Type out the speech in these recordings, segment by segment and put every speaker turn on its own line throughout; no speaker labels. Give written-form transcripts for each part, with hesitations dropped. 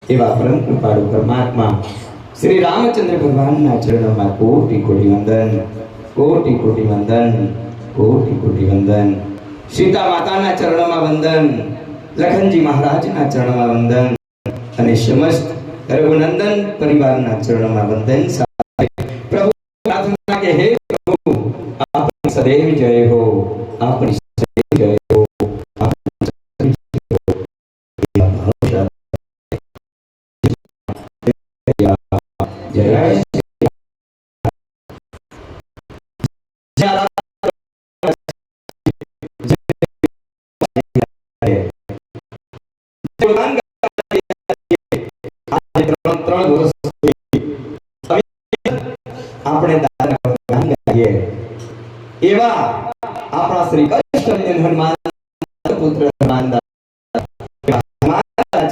એવા પરમ કૃપાળુ પરમાત્મા શ્રી રામચંદ્ર ભગવાનના ચરણોમાં કોટી કોટી વંદન, કોટી કોટી વંદન, કોટી કોટી વંદન. સીતા માતાના ચરણોમાં વંદન, લખનજી મહારાજના ચરણોમાં વંદન અને સમસ્ત રઘુનંદન પરિવારના ચરણોમાં વંદન સાથે પ્રભુ પ્રાર્થના કે હે પ્રભુ આપની સદૈવ જય હો, આપની સદૈવ જય હો, આપની સદૈવ જય હો. જય આપણે એવા આપણા શ્રી કૃષ્ણ હનુમાન પુત્ર હનુમાન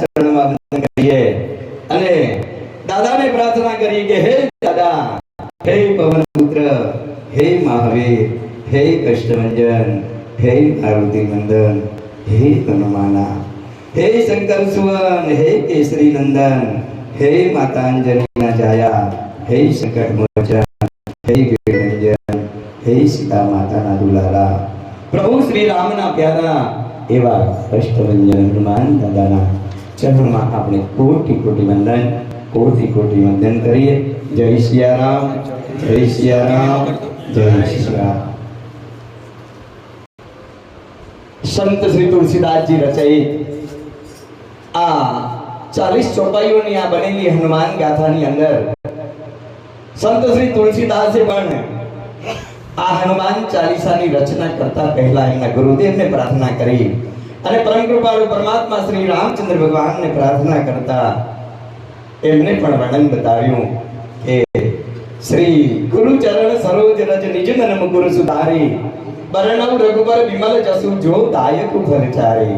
ચરણમાં વંદન કરીએ અને દાદાને પ્રાર્થના કરીએ કે હે દાદા, હે પવન પુત્ર, હે મહાવીર, હે કષ્ટભંજન, હે મારુતિ નંદન, હે હનુમાના, હે શંકર સુવન, હે કેસરી નંદન, હે માતાંજલિના જાયા, હે સંકટ મોચન, હે વીરંજન, હે સીતા માતાના દુલારા, પ્રભુ શ્રી રામના પ્યારા એવા કષ્ટભંજન હનુમાન દાદાના ચરણમાં આપણે કોટી કોટી વંદન, કોટી કોટી વંદન કરીએ. જય સિયારામ, જય સિયારામ, જય સિયારામ. સંત શ્રી તુલસીદાસજી રચિત આ 40 ચોપાઈઓની આ બનેલી હનુમાન ગાથાની અંદર સંત શ્રી તુલસીદાસે પણ આ હનુમાન ચાલીસાની રચના કરતા પહેલા એમના ગુરુદેવને પ્રાર્થના કરી અને પરમ કૃપાળુ પરમાત્મા શ્રી રામચંદ્ર ભગવાનને પ્રાર્થના કરતા એમને પણ વર્ણન બતાવ્યું કે શ્રી ગુરુ ચરણ સરોજ રજ નિજ મન મુકુર સુધારી બરણવ રઘુબર વિમલ જસુ જો દાયક ભરચારે.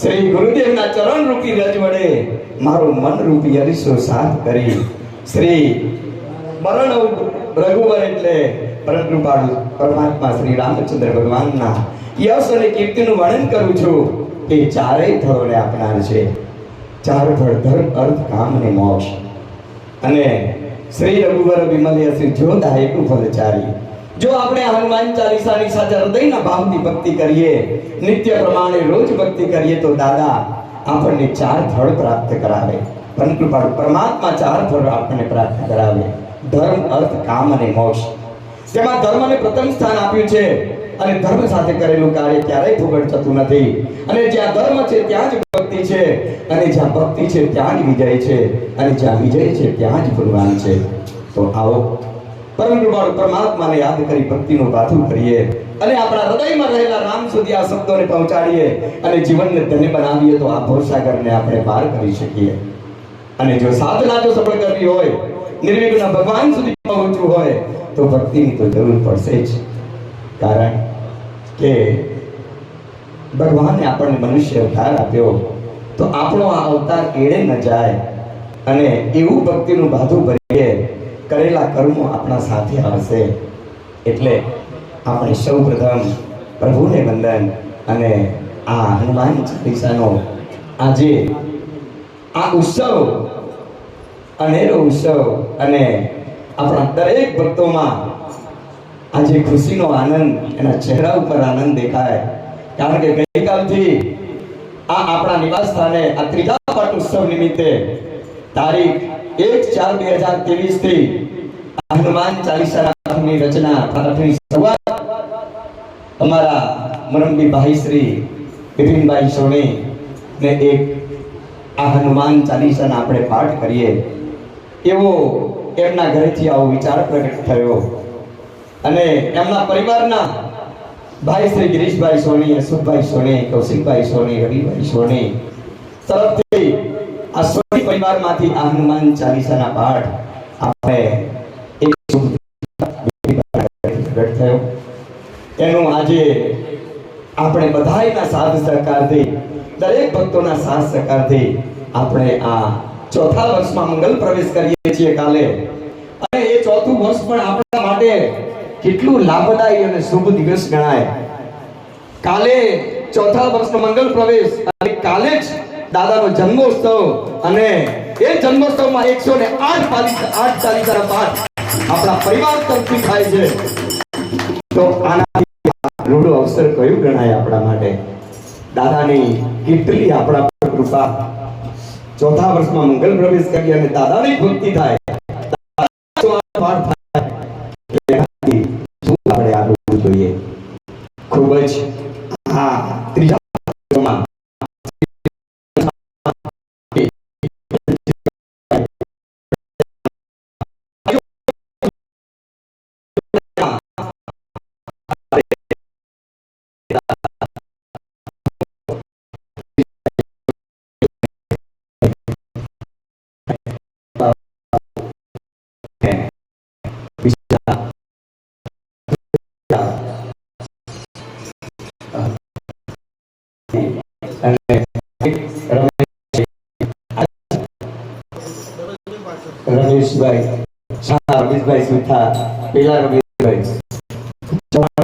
શ્રી ગુરુદેવના ચરણ રૂપી રજ વડે મારું મન રૂપી અરીસો સાફ કરી શ્રી બરણવ રઘુબર એટલે પરમ કૃપાળુ પરમાત્મા શ્રી રામચંદ્ર ભગવાનના યશ અને કીર્તિનું વર્ણન કરું છું. એ ચારેય ફળોને આપનાર છે. ચાર ફળ ધર્મ, અર્થ, કામ અને મોક્ષ. અને શ્રી રઘુબર વિમલ યશ જો દાયક ફલચારી. જો આપણે હનુમાન ચાલીસાની સાચા હૃદયના ભાવથી ભક્તિ કરીએ, નિત્ય પ્રમાણે રોજ ભક્તિ કરીએ તો દાદા આપણને ચાર ફળ પ્રાપ્ત કરાવે. પરમ કૃપાળુ પરમાત્મા ચાર ફળ આપણને પ્રાપ્ત કરાવે: ધર્મ, અર્થ, કામ અને મોક્ષ. તેમાં ધર્મને પ્રથમ સ્થાન આપ્યું છે અને ધર્મ સાથે કરેલું કાર્ય ક્યારેય ફોગટ થતું નથી. અને જ્યાં ધર્મ છે ત્યાં જ ભક્તિ છે, અને જ્યાં ભક્તિ છે ત્યાં જ વિજય છે, અને જ્યાં વિજય છે ત્યાં જ ભગવાન છે. તો આવો પરમ કૃપાળુ પરમાત્માને યાદ કરી ભક્તિનું પાથું કરીએ અને આપણા હૃદયમાં રહેલા રામ સુધી આ શબ્દોને પહોંચાડીએ અને જીવનને ધન્ય બનાવીએ તો આ ભવસાગરને આપણે પાર કરી શકીએ. અને જો સાધના જો સફળ કરવી હોય, નિર્વિઘ્ન ભગવાન સુધી પહોંચવું હોય તો ભક્તિની તો જરૂર પડશે જ. કારણ કે ભગવાને આપણને મનુષ્ય અવતાર આપ્યો તો આપણો આ અવતાર એળે ન જાય અને એવું ભક્તિનું બાધું ભરીએ, કરેલા કર્મો આપણા સાથે આવશે. એટલે આપણે સૌ પ્રથમ પ્રભુને વંદન અને આ હનુમાન ચાલીસાનો આજે આ ઉત્સવ, અનેરો ઉત્સવ, અને આપણા દરેક ભક્તોમાં આજે ખુશીનો આનંદ, એના ચહેરા ઉપર આનંદ દેખાય. કારણ કે ગઈકાલથી આ આપણા નિવાસ સ્થાને આ ત્રીજા પાઠ ઉત્સવ નિમિત્તે તારીખ 1/4/2023 થી હનુમાન ચાલીસાની રચના પાઠની શરૂઆત અમારા મરમબી ભાઈ શ્રી વિપિનભાઈ સોની ને એક આ હનુમાન ચાલીસાના આપણે પાઠ કરીએ એવો એમના ઘરેથી આવો વિચાર પ્રગટ થયો. અને એમના પરિવારના ભાઈ શ્રી ગિરીશભાઈ સોની, અશોકભાઈ સોની, કૌશિકભાઈ સોની, રવિભાઈ સોની તરફથી આ સોની પરિવારમાંથી આ હનુમાન ચાલીસાના પાઠ આપણે એક પ્રગટ થયો. એનું આજે આપણે બધાયના સાથ સહકારથી, દરેક ભક્તોના સાથ સહકારથી આપણે આ ચોથા વર્ષમાં મંગલ પ્રવેશ કરીએ છીએ કાલે. અને એ ચોથું વર્ષ પણ આપણા માટે કેટલું લાભદાયી અને શુભ દિવસ ગણાય. કાલે ચોથા વર્ષનો મંગલ પ્રવેશ અને કાલે જ દાદાનો જન્મોત્સવ અને એ જન્મોત્સવમાં 108 ચાલીસાના પાઠ આપણા પરિવાર તરફથી થાય છે. તો આનાથી રૂડો અવસર કયું ગણાય આપણા માટે? દાદાની કેટલી આપણા પર કૃપા. ચોથા વર્ષમાં મંગલ પ્રવેશ કરી અને દાદાની ભક્તિ થાય, પાઠ થાય, શું આપણે આગળ જોઈએ? ખૂબ જ ત્રીજા રમેશભાઈ સુથા, પેલા રમેશભાઈ,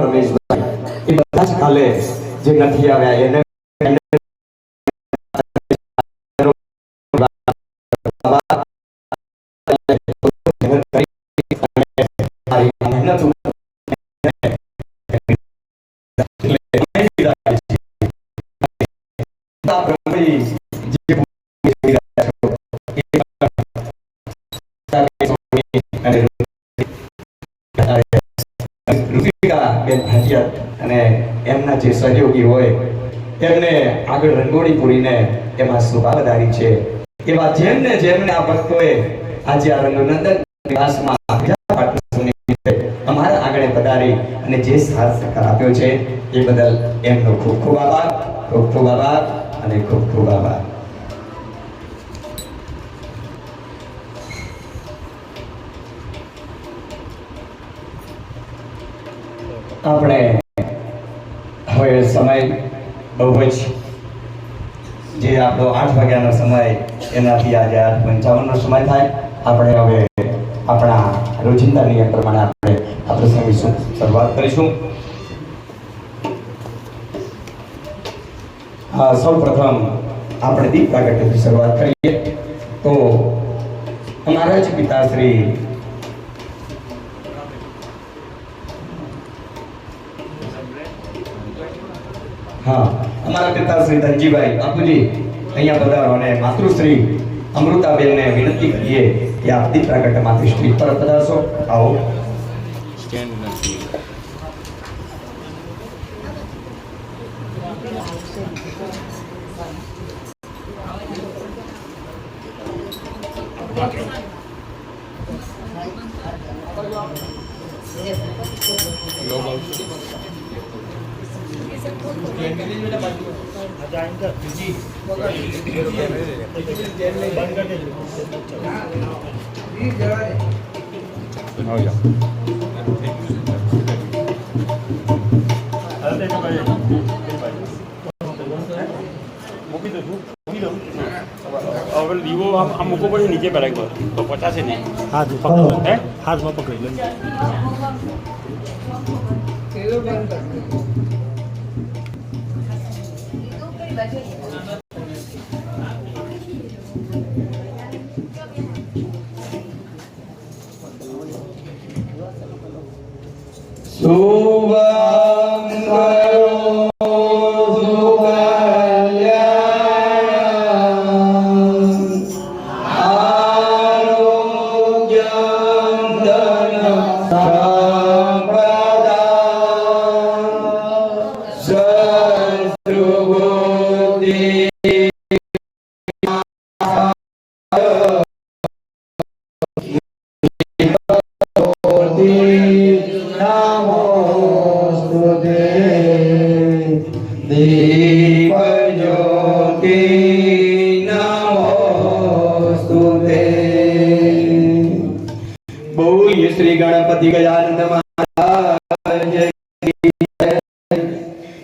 રમેશભાઈ, એ બધા જ કાલે જે નથી આવ્યા એને અને એમના જે સહયોગી હોય એમને આગળ રંગોળી પૂરીને એમાં શોભા વધારી છે. એવા જેમને આ ભક્તોએ આજે આ રંગનંદન નિવાસમાં અમારા આગળ પધારી અને જે સાથ સહકાર આપ્યો છે એ બદલ એમનો ખૂબ ખૂબ આભાર, ખૂબ ખૂબ આભાર અને ખૂબ ખૂબ આભાર. આપણે હવે સમય બહુ જ જે આપણો 8 વાગ્યાનો સમય એનાથી આજે 8:55નો સમય થાય. આપણે હવે આપણા રોજિંદા નિયમ પ્રમાણે આપણે આ પ્રસંગની શરૂઆત કરીશું. સૌ પ્રથમ આપણે દીપ પ્રાગટ્યથી શરૂઆત કરીએ. તો અમારા જ પિતાશ્રી અમારા પિતાશ્રી ધનજીભાઈ બાપુજી અહીંયા પધારો અને માતૃશ્રી અમૃતાબેનને વિનંતી કરીએ કે આપ દીપ પ્રાગટ્યમાંથી સ્ટેજ પર પધારશો. આવો.
દીવો આમ મૂકવો પડે નીચે પહેલા તો પચાસે નહીં. હાથ હાથમાં પકડી લે. श्री गणपति गजानन महाराज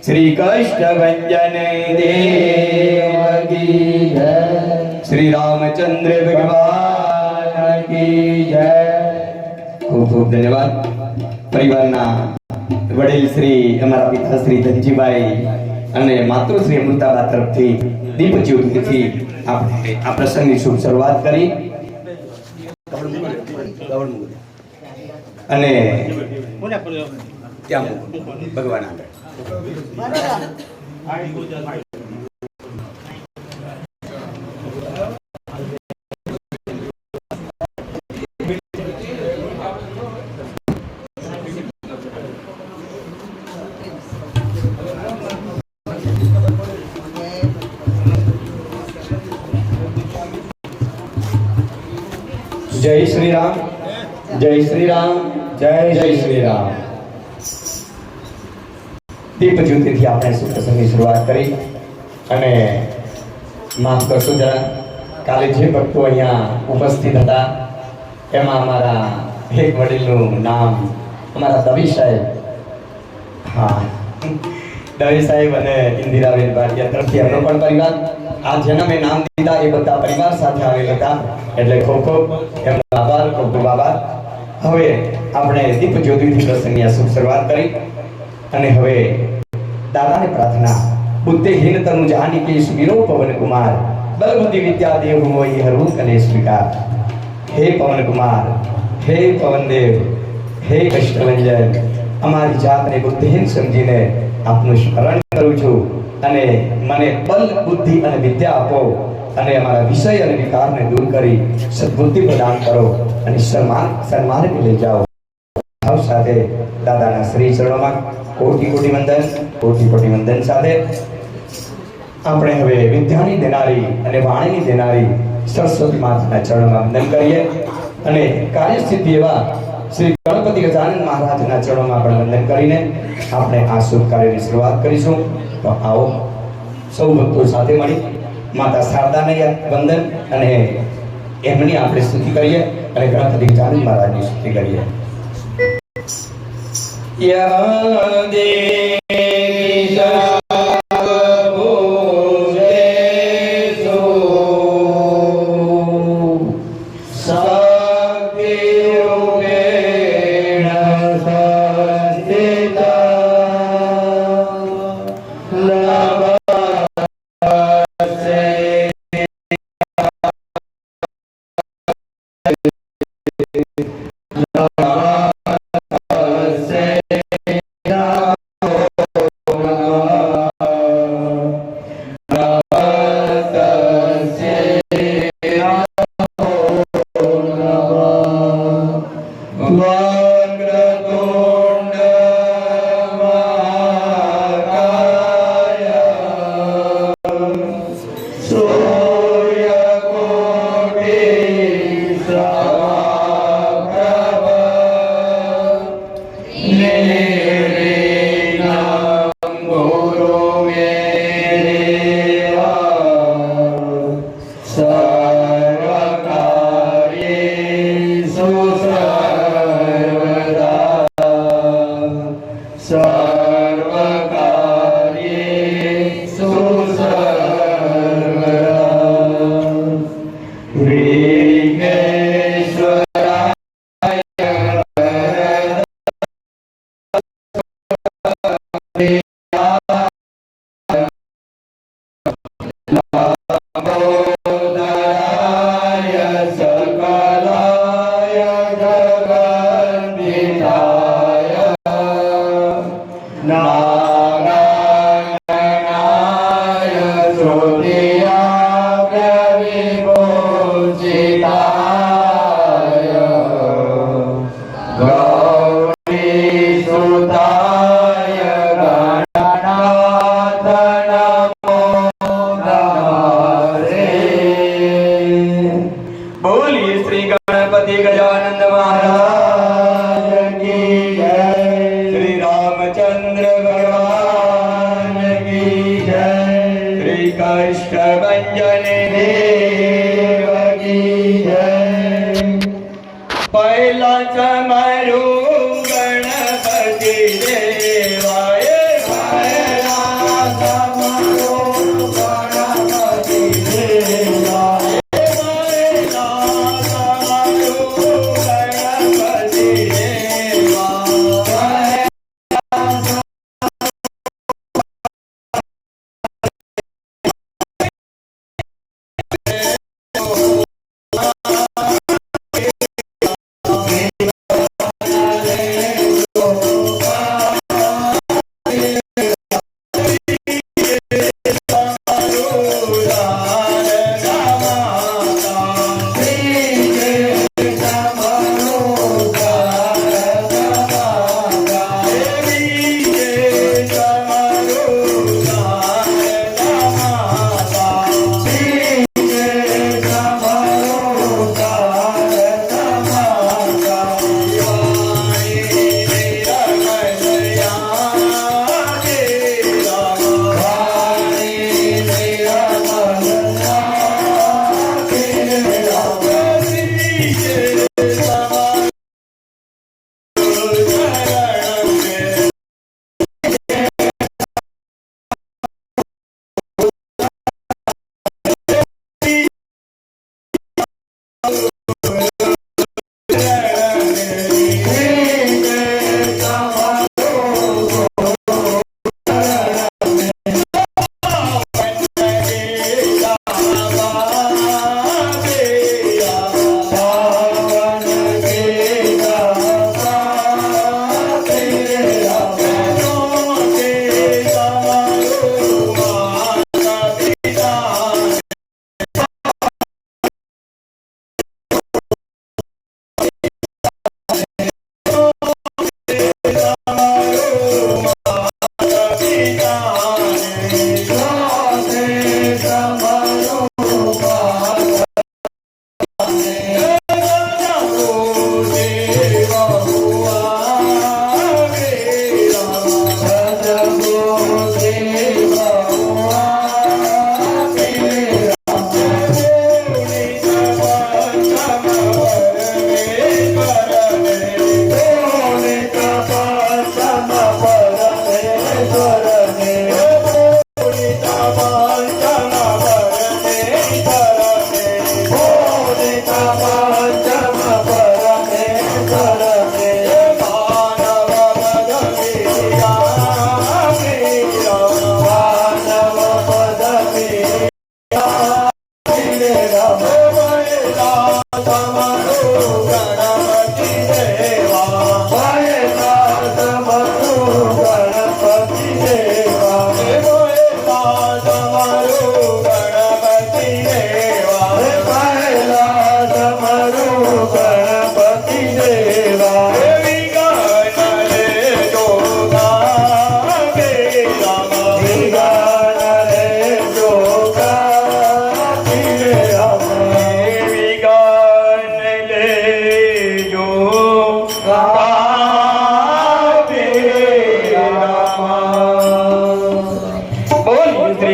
श्री कष्ट भंजन देव की जय, श्री रामचंद्र भगवान की जय. खूब खूब धन्यवाद. परिवाરના વડીલ શ્રી અમારા પિતા શ્રી ધનજીભાઈ અને માતૃશ્રી અમૃતાબા તરફથી
દીપ જ્યોતિથી આપણે આ પ્રસંગની શુભ શરૂઆત કરી અને ત્યાં ભગવાન આગળ जय श्री राम, जय श्री राम, जय श्री राम। દીપ જ્યોતિથી આપણે શુભ પ્રસંગની શરૂઆત કરી અને માફ કરશો જરા કાલે જે ભક્તો અહીંયા ઉપસ્થિત હતા એમાં અમારા એક વડીલનું નામ અમારા દવી સાહેબ, હા દવી સાહેબ અને ઇન્દિરાબેન ભાટિયા તરફથી એમનો પણ પરિવાર આ જેના મેં નામ દીધા એ બધા પરિવાર સાથે આવેલા હતા એટલે ખૂબ ખૂબ એમનો આભાર, ખૂબ ખૂબ આભાર। હવે આપણે દીપ જ્યોતિથી પ્રસંગની શુભ શરૂઆત કરી અને હવે દાદાને પ્રાર્થના બુદ્ધિહીન તનુ જાનિકેશ વિનો પવન કુમાર બલબુદ્ધિ વિદ્યા દેવ મોઈ હરવું કલેશ વિકાર। હે પવન કુમાર, હે પવન દેવ, હે કષ્ટભંજન, અમારી જાતને બુદ્ધિહીન સમજીને આપનું સ્મરણ કરું છું અને મને બલ બુદ્ધિ અને વિદ્યા આપો અને અમારા વિષય અને વિકારને દૂર કરી સદબુદ્ધિ પ્રદાન કરો અને સન્માન લઈ જાઓ। ભાવ સાથે દાદાના શ્રી ચરણોમાં કોટી કોટી વંદન સાથે આપણે હવે વિદ્યાની દેનારી અને વાણીની દેનારી સરસ્વતી માતાના ચરણોમાં વંદન કરીએ અને કાર્યસિદ્ધિ એવા શ્રી ગણપતિ ગજાનન મહારાજના ચરણોમાં પણ વંદન કરીને આપણે આ શુભ કાર્યની શરૂઆત કરીશું। તો આવો સૌ ભક્તો સાથે મળી માતા શારદાને વંદન અને એમની આપણે સ્તુતિ કરીએ અને ગણપતિ ગજાનન મહારાજની સ્તુતિ કરીએ। યા દેવી
Oh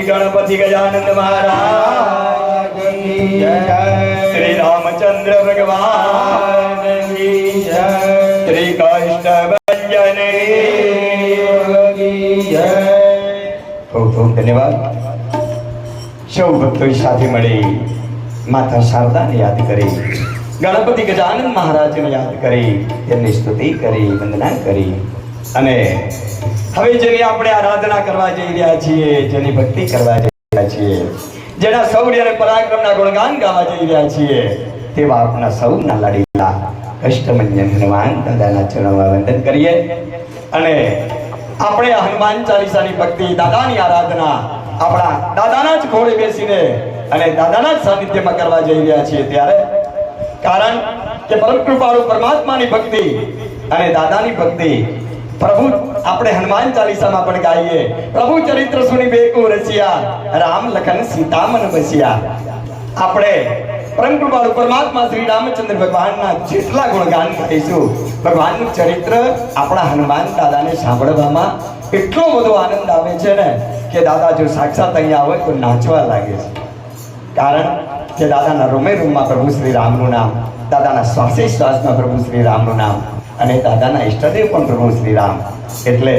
गणपति गजानन महाराज की जय। श्री रामचंद्र भगवान की जय। श्री कृष्ण भंजन की जय। खूब खूब धन्यवाद। सौ भक्तों સાથે મળી માતા શારદાને યાદ કરી, ગણપતિ ગજાનન મહારાજને યાદ કરી, તેમની સ્તુતિ કરી, વંદના કરી અને હવે જેની આપણે આરાધના કરવા જઈ રહ્યા છીએ, જેની ભક્તિ કરવા જઈ રહ્યા છીએ, જેના શૌર્ય અને પરાક્રમના ગુણગાન ગાવા જઈ રહ્યા છીએ, તેવા આપણા સૌના લાડીલા કષ્ટભંજન હનુમાન દાદાના ચરણોમાં વંદન કરીએ અને આપણે આ હનુમાન ચાલીસાની ભક્તિ, દાદાની આરાધના આપણા દાદાના જ ખોળે બેસીને અને દાદાના જ સાનિધ્યમાં કરવા જઈ રહ્યા છીએ. ત્યારે કારણ કે પરમ કૃપાળુ પરમાત્માની ભક્તિ અને દાદાની ભક્તિ પ્રભુ આપણે હનુમાન ચાલીસામાં પણ ગાઈએ. પ્રભુ ચરિત્ર સુની બેકો રસિયા, રામ લખન સીતા મન બસિયા. આપણે પરમ કૃપાળુ પરમાત્મા શ્રી રામચંદ્ર ભગવાનના જેટલા ગુણગાન ગાઈશું, ભગવાનનું ચરિત્ર આપણા હનુમાન દાદાને સાંભળવામાં એટલો બધો આનંદ આવે છે ને કે દાદા જો સાક્ષાત અહીંયા હોય તો નાચવા લાગે છે. કારણ કે દાદાના રૂમે રૂમમાં પ્રભુ શ્રી રામનું નામ, દાદાના શ્વાસે શ્વાસમાં પ્રભુ શ્રી રામનું નામ અને દાદાના ઈષ્ટદેવ પણ પ્રભુ શ્રી રામ. એટલે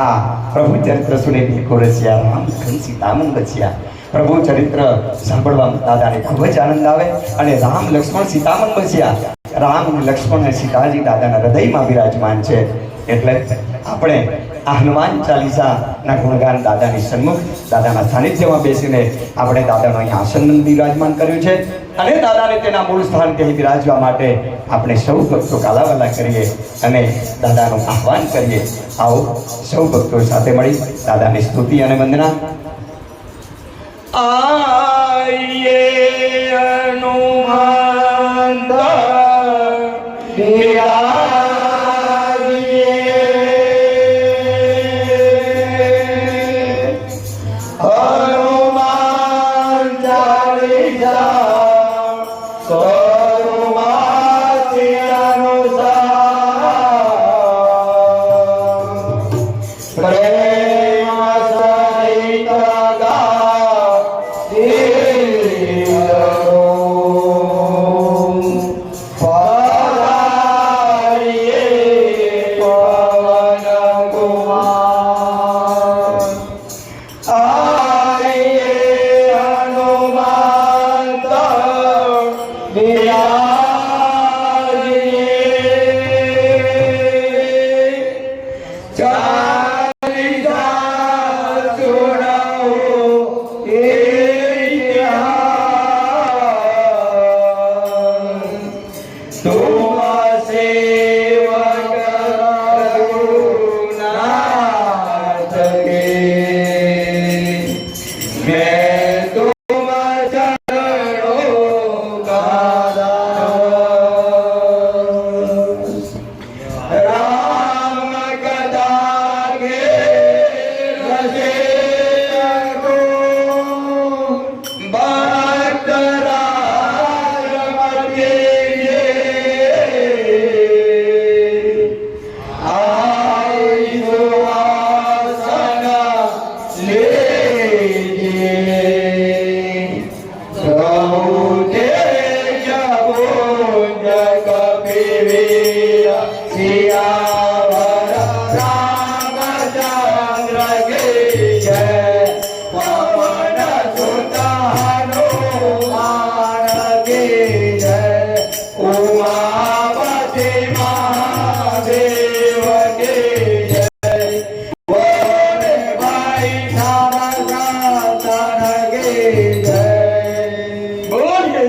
આ પ્રભુ ચરિત્ર સુની બેકો રસિયા, રામ લખન સીતા મન બસિયા. પ્રભુ ચરિત્ર સાંભળવામાં દાદાને ખૂબ જ આનંદ આવે અને રામ લક્ષ્મણ સીતા મન બસ્યા. રામ લક્ષ્મણ અને સીતાજી દાદાના હૃદયમાં બિરાજમાન છે. એટલે આપણે આ હનુમાન ચાલીસાના ગુણગાન દાદાની સન્મુખ, દાદાના સાનિધ્યમાં બેસીને આપણે દાદાનો અહીં આસન બિરાજમાન કર્યું છે અને દાદાને તેના મૂળ સ્થાન કહી બિરાજવા માટે આપણે સૌ ભક્તો કાલાવાલા કરીએ અને દાદાનું આહ્વાન કરીએ. આવો સૌ ભક્તો સાથે મળી દાદાની સ્તુતિ અને વંદના. આઈએ હનુમાન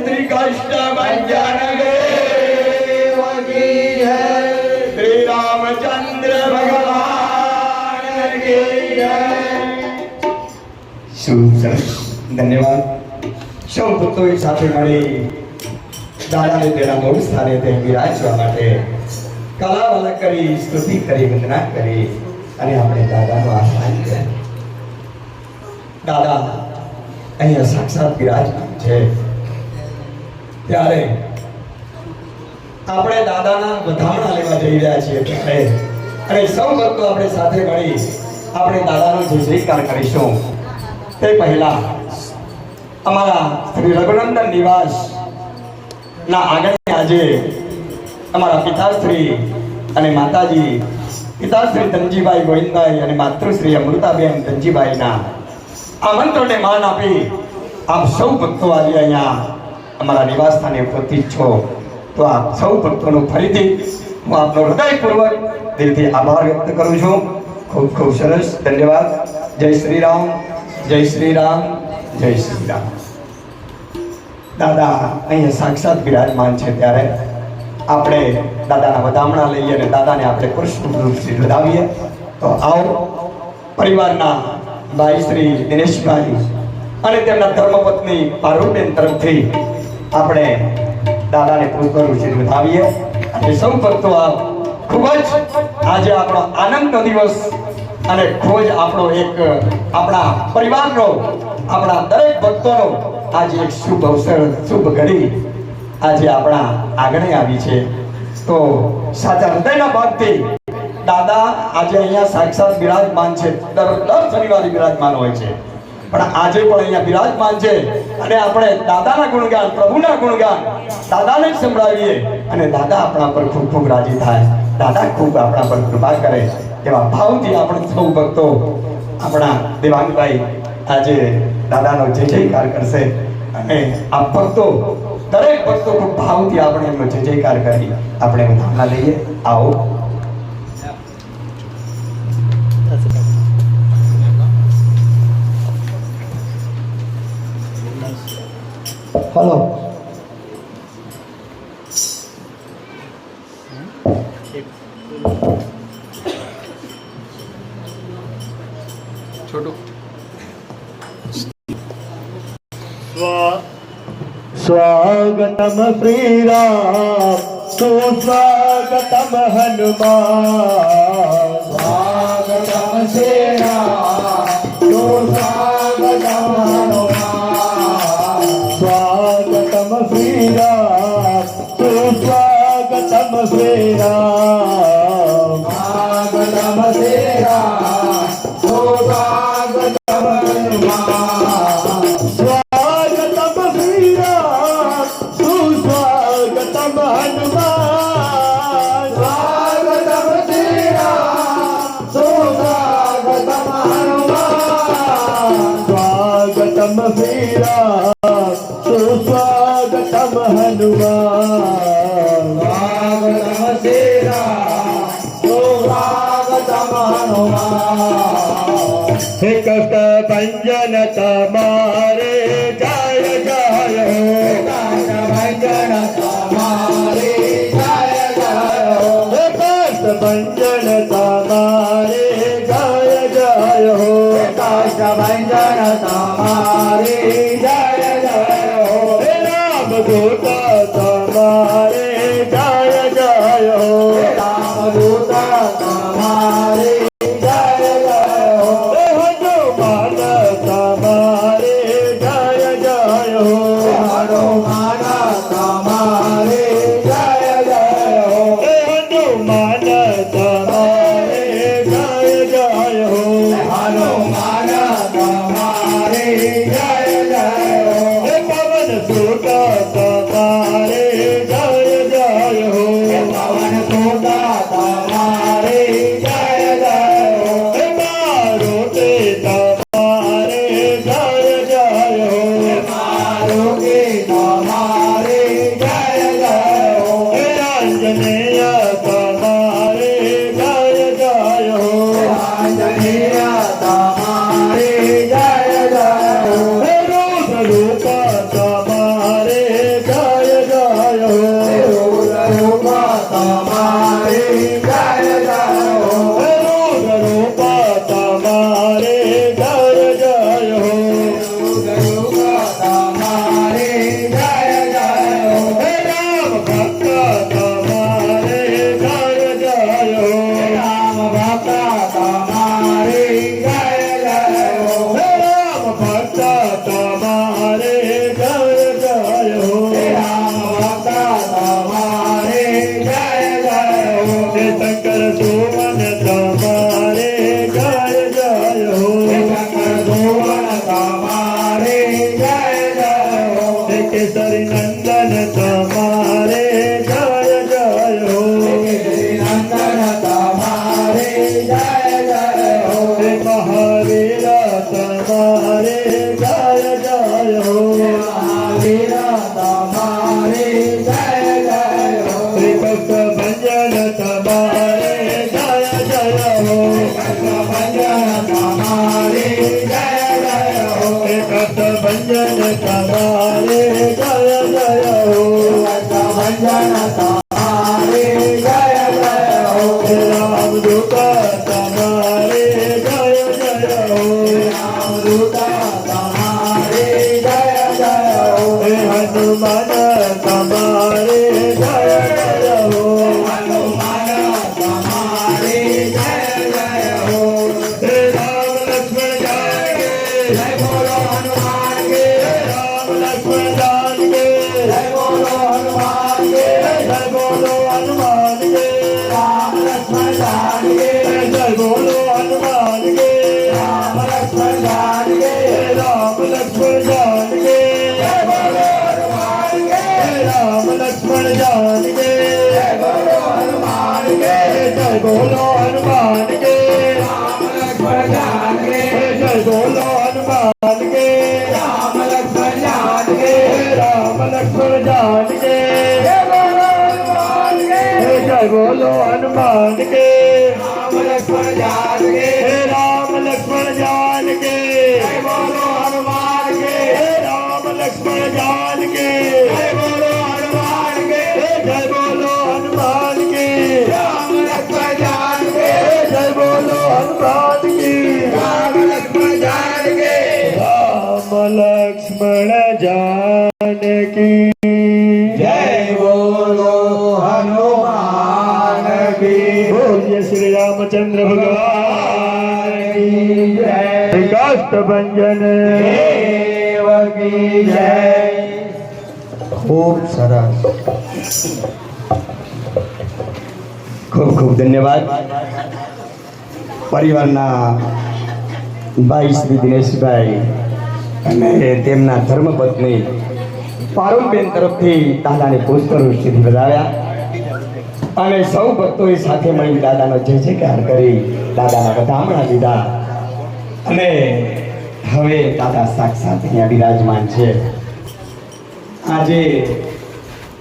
श्री कृष्ण भंजन देव की जय, श्री रामचंद्र भगवान की जय। शुभ धन्यवाद। सौ भक्तों एक साथ मળી દાદાને તેના મૂળ સ્થાને તે બિરાજવા માટે કલાવાલા કરી, સ્તુતિ કરી, વંદના કરી અને આપણે દાદાનું આહ્વાન કર્યું। દાદા અહીંયા સાક્ષાત બિરાજમાન છે, ત્યારે આપણે દાદાના વધામણા લેવા જઈ રહ્યા છીએ ત્યારે અને સૌ ભક્તો આપણે સાથે મળી આપણે દાદાનો જય જયકાર કરીશું। તે પહેલા અમારા શ્રી રઘુનંદન નિવાસ ના આગળ આજે અમારા પિતાશ્રી અને માતાજી, પિતાશ્રી ધનજીભાઈ ગોવિંદભાઈ અને માતૃશ્રી અમૃતાબેન ધનજીભાઈના આમંત્રણને માન આપી આપ સૌ ભક્તો આજે અહીંયા અમારા નિવાસ સ્થાને ઉપસ્થિત છો, તો આપ સૌ ભક્તોનો ફરીથી હું આપનો હૃદયપૂર્વક દિલથી આભાર વ્યક્ત કરું છું। ખૂબ ખૂબ સરસ, ધન્યવાદ। જય શ્રી રામ, જય શ્રી રામ, જય શ્રી રામ। દાદા અહીંયા સાક્ષાત બિરાજમાન છે, ત્યારે આપણે દાદાના વધામણા લઈએ અને દાદાને આપણે કૃષ્ણ રૂપથી વધાવીએ। તો આવો પરિવારના ભાઈ શ્રી દિનેશભાઈ અને તેમના ધર્મપત્ની પારુલબેન તરફથી આપણે દાદાને પુષ્પ રૂપથી વધાવીએ અને સૌ ભક્તો આપ ખૂબ જ આજે આપણો આનંદનો દિવસ અને ખૂબ જ આપણો એક આપણા પરિવારનો, આપણા દરેક ભક્તોનો આજે એક શુભ અવસર, શુભ ઘડી આજે આપણા આગળ આવી છે। તો સાચા હૃદયના ભાવથી દાદા આજે અહીંયા સાક્ષાત બિરાજમાન છે। દર શનિવારે બિરાજમાન હોય છે, પણ આજે પણ અહીંયા બિરાજમાન છે અને આપણે દાદાના ગુણગાન, પ્રભુના ગુણગાન દાદાને જ સંભળાવીએ અને દાદા આપણા પર ખૂબ ખૂબ રાજી થાય, દાદા ખૂબ આપણા પર કૃપા કરે એવા ભાવથી આપણે સૌ ભક્તો આપણા દેવાંગભાઈ આજે દાદાનો જય જયકાર કરશે અને આ ભક્તો, દરેક ભક્તો ખૂબ ભાવથી આપણે એમનો જય જયકાર કરી આપણે વધામણા લઈએ। આવો। હલો, છોટું
स्वागतम श्री राम, सुस्वागतम हनुमान।
स्वागतम श्री राम, सुस्वागतम हनुमान।
स्वागतम श्री राम, सुस्वागतम श्री राम।
स्वागतम श्री राम, सुस्वागतम हनुमान।
स्वागतम श्री राम, सुस्वागतम हनुमान।
स्वागतम श्री राम, सुस्वागतम हनुमान।
स्वागतम श्री राम, सुस्वागतम हनुमान।
स्वागतम श्री राम, सुस्वागतम हनुमान।
हे कष्ट भंजन तुम्हारे जय जय हो,
कष्ट भंजन तुम्हारे जय जय हो।
हे कष्ट भंजन तुम्हारे जय जय हो,
कष्ट भंजन तुम्हारे जय जय हो।
हे राम दूत तुम्हारे जय जय हो,
राम दूत तुम्हारे जय जय हो।
हे हनुमान तुम्हारे जय जय हो,
हनुमान तुम्हारे जय जय हो।
हे हनुमान तुम्हारे जय जय हो,
हनुमान तुम्हारे जय जय हो।
हे पवन सुत तुम्हारे जय नंदन तुम्हारे जय जय हो
नंदन तुम्हारे जय जय हो
हे महावीर तुम्हारे जय जय हो
महावीर तुम्हारे जय जय हो
श्री भक्त भंजन तुम्हारे जय जय हो
भजन तुम्हारे जय जय हो
हे भक्त भंजन तुम्हारे जय जय हो
भजन तुम्हारे जय जय हो
हे राम दूत तुम्हारे जय जय हो
रामदूत तुम्हारे जय जय हो
हे हनुमान तुम्हारे जय जय हो
हनुमान तुम्हारे जय जय हो
हे राम लक्ष्मण जानकी
जय बोलो हनुमान के
राम लक्ष्मण जानकी
जय बोलो हनुमान के
जय बोलो हनुमान के
राम लक्ष्मण जान के
जय बोलो हनुमान के
राम लक्ष्मण जान के
राम लक्ष्मण जानकी
जय बोलो हनुमान के
राम लक्ष्मण जानकी
जय बोलो हनुमान के
जय बोलो हनुमान के
राम लक्ष्मण जान के
जय बोलो हनुमान के
राम लक्ष्मण जान के
राम लक्ष्मण जानकी
जय बोलो हनुमान के
जय बोलो हनुमान के
राम लक्ष्मण जान के
राम लक्ष्मण जानकी
जय बोलो हनुमान के
राम लक्ष्मण जानकी
जय बोलो हनुमान के
जय बोलो हनुमान की
राम लक्ष्मण जान के
जय बोलो हनुमान की
राम लक्ष्मण जान के
राम लक्ष्मण जानकी
जय बोलो हनुमान की
बोलिए श्री रामचंद्र भगवान की
जय
काष्ठ भंजन
देव की जय खूब सरस ખૂબ ખૂબ ધન્યવાદ પરિવારના ભાઈ શ્રી દિનેશભાઈ અને તેમના ધર્મપત્ની પારુલબેન તરફથી દાદાને પુષ્પવૃષ્ટિ વધાવ્યા અને સૌ ભક્તોએ સાથે મળી દાદાનો જય જયકાર કરી દાદાના વધામણા લીધા અને હવે દાદા સાક્ષાત અહીંયા બિરાજમાન છે આજે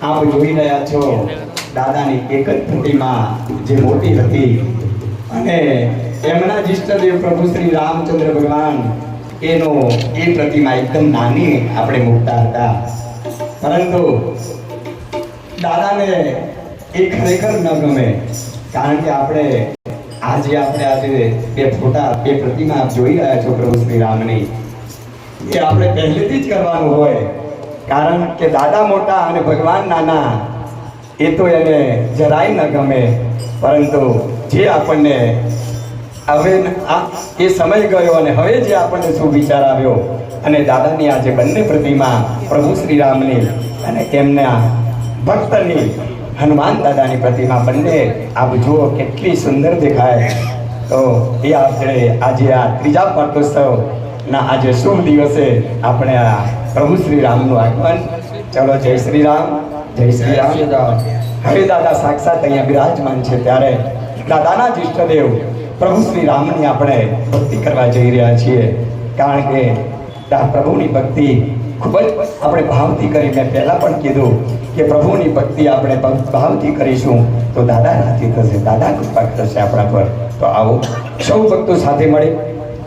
આપ જોઈ રહ્યા છો દાદાની એક જ પ્રતિમા જે મોટી હતી અને એમના જ ઈષ્ટદેવ પ્રભુ શ્રી રામચંદ્ર ભગવાન એનો એ પ્રતિમા એકદમ નાની આપણે મૂકતા હતા પરંતુ દાદાને એ ખરેખર ન ગમે કારણ કે આપણે આજે બે ફોટા બે પ્રતિમા આપ જોઈ રહ્યા છો પ્રભુ શ્રી રામની એ આપણે પહેલેથી જ કરવાનું હોય કારણ કે દાદા મોટા અને ભગવાન નાના એ તો એને જરાય ન ગમે પરંતુ જે આપણને હવે એ સમય ગયો અને હવે જે આપણને શું વિચાર આવ્યો અને દાદાની આજે બંને પ્રતિમા પ્રભુ શ્રી રામની અને એમના ભક્તની હનુમાન દાદાની પ્રતિમા બંને આપ જુઓ કેટલી સુંદર દેખાય તો એ આપણે આજે આ ત્રીજા પાટોત્સવના આજે શુભ દિવસે આપણે આ પ્રભુ શ્રી રામનું આગમન ચલો જય શ્રી રામ જય શ્રી રામ હવે દાદા સાક્ષાત અહીંયા બિરાજમાન છે ત્યારે દાદાના જ ઈષ્ટદેવ પ્રભુ શ્રી રામની આપણે ભક્તિ કરવા જઈ રહ્યા છીએ કારણ કે પ્રભુની ભક્તિ ખૂબ જ આપણે ભાવથી કરી મેં પહેલાં પણ કીધું કે પ્રભુની ભક્તિ આપણે ભાવથી કરીશું તો દાદા રાજી થશે દાદા કૃપા કરશે આપણા પર તો આવો સૌ ભક્તો સાથે મળી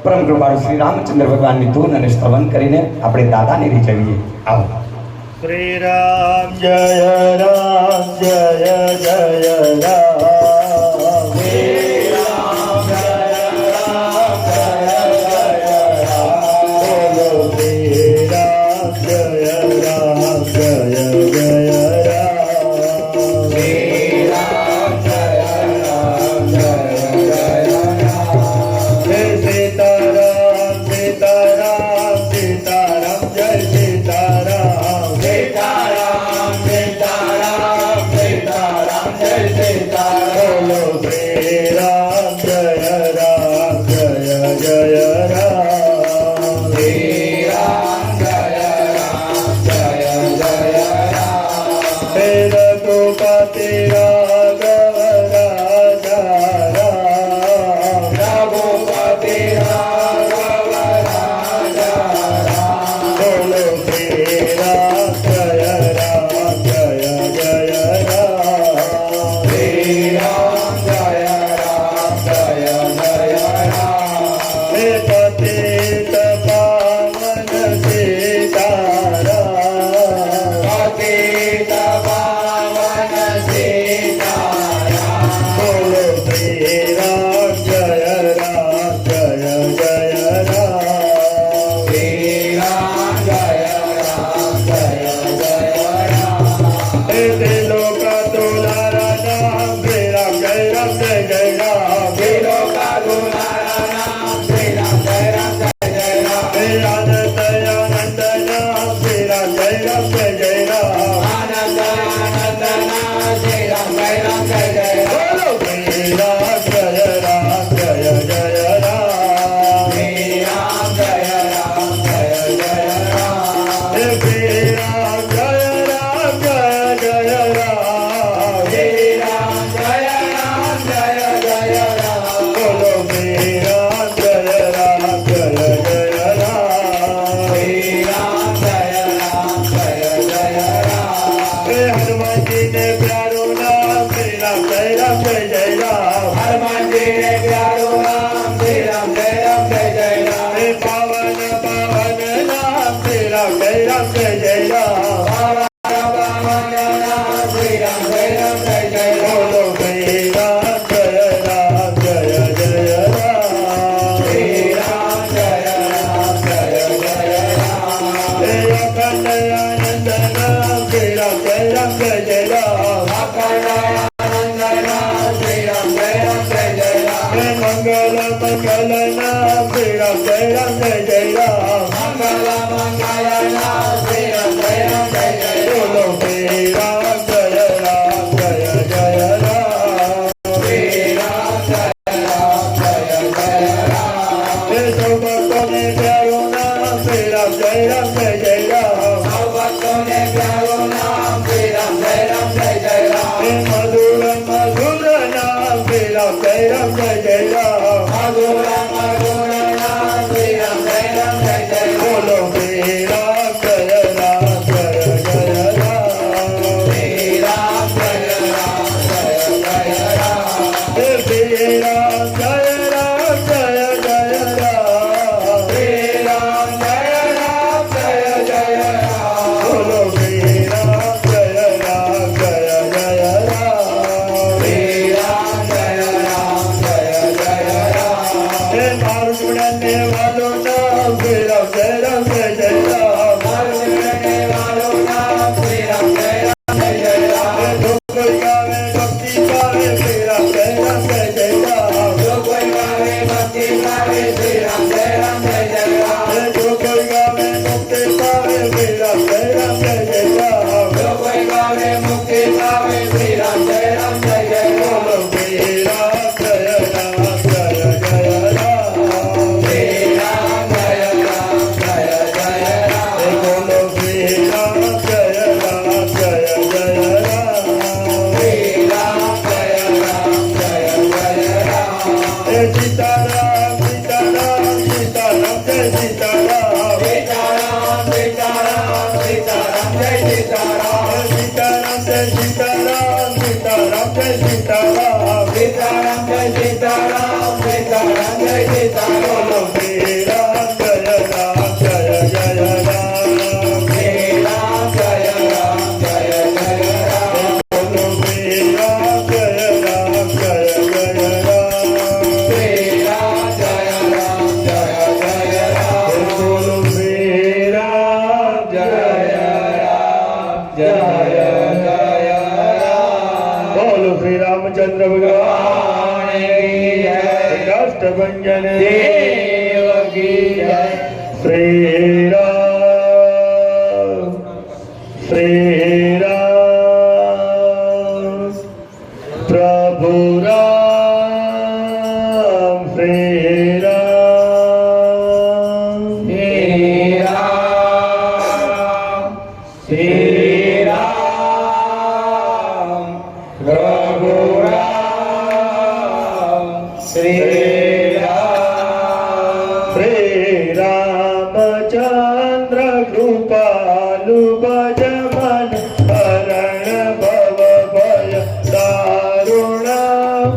પરમ કૃપાળુ શ્રી રામચંદ્ર ભગવાનની ધૂન અને સ્તવન કરીને આપણે દાદાને રીઝવીએ આવો
श्री राम जय राम जय जय राम श्री राम जय राम जय जय राम बोलो श्री राम जय राम जय जय राम श्री राम जय राम जय जय राम जय सीताराम सीताराम सीताराम जय सीताराम सीताराम सीताराम त्रिलोका तुला राजा श्री राम जय राम जय जय राम त्रिलोका तुला राजा श्री राम जय राम जय जय राम आनंद आनंद नाम श्री राम जय जय राम आनंद आनंद नाम श्री राम जय जय राम बोलो श्री राम जय राम जय जय राम श्री राम जय जय राम श्री राम जय जय राम श्री राम जय जय राम बोलो श्री राम जय जय राम श्री राम जय जय राम हनुमान जी ने प्यारो नाम श्री राम जय जय राम हनुमान जी ने प्यारो नाम श्री राम जय जय राम पावन पावन नाम श्री राम जय जय राम पावन नाम श्री राम जय जय बोलो श्री राम जय जय राम श्री राम जय जय राम अखंड आनंद नाम श्री राम जय जय राम अखंड आनंद नाम श्री राम जय जय राम मंगल मंगल नाम श्री राम जय जय राम मंगल मंगल नाम श्री राम जय जय बोलो श्री राम जय जय राम श्री राम जय जय राम सब भक्तों ने प्यारो नाम श्री राम जय जय राम सब भक्तों ने प्यारो नाम श्री राम जय जय राम मधुर मधुर नाम श्री राम जय जय राम मधुर मधुर नाम श्री राम जय जय बोलो श्री राम जय जय राम श्री राम जय जय राम श्री राम जय जय राम श्री राम जय जय राम बोलो श्री राम जय जय राम श्री राम जय जय राम मार उड़ने वालों नाम श्री राम जय जय राम मार उड़ने वालों नाम श्री राम जय जय राम जो कोई गावे भक्ति गावे श्री राम जय जय राम जो कोई गावे भक्ति गावे श्री राम जय जय राम जो कोई गावे मुक्ति गावे श्री राम जय जय राम जो कोई गावे मुक्ति गावे श्री राम जय जय बोलो श्री राम जय जय राम श्री राम जय जय राम बोलो श्री राम जय जय राम श्री राम जय जय राम सीताराम सीताराम सीताराम जय सीताराम सीताराम सीताराम सीताराम जय सीताराम सीताराम जय सीताराम सीताराम जय सीताराम सीताराम जय सीताराम सीताराम जय सीताराम बोलो श्री राम जय जय राम श्री राम जय जय राम बोलो श्री राम जय जय राम श्री राम जय जय राम बोलो श्री राम जय राम बोलो श्री रामचंद्र भगवान की जय काष्ठभंजन देव की जय श्री राम प्रभु राम श्री राम श्री राम प्रभु राम श्री रामचंद्र कृपालु भज मन हरण भव भय दारुण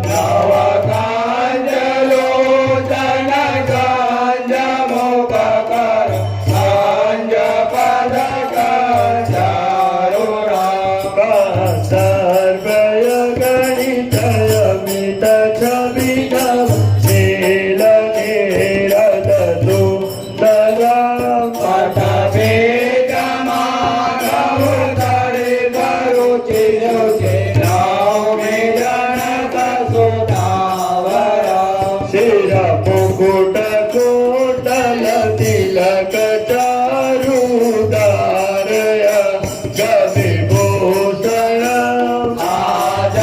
नव कांज लोचन कांज मुख कर कांज पद चारुण सर्वय गणित अमित छवि नील नीरद दूतराम पठ वेद मानव तरि करुण चिरुचे नाव में जनक सुधावरा शिर मुकुट कुंडल तिलक चारुदारय गविभूषण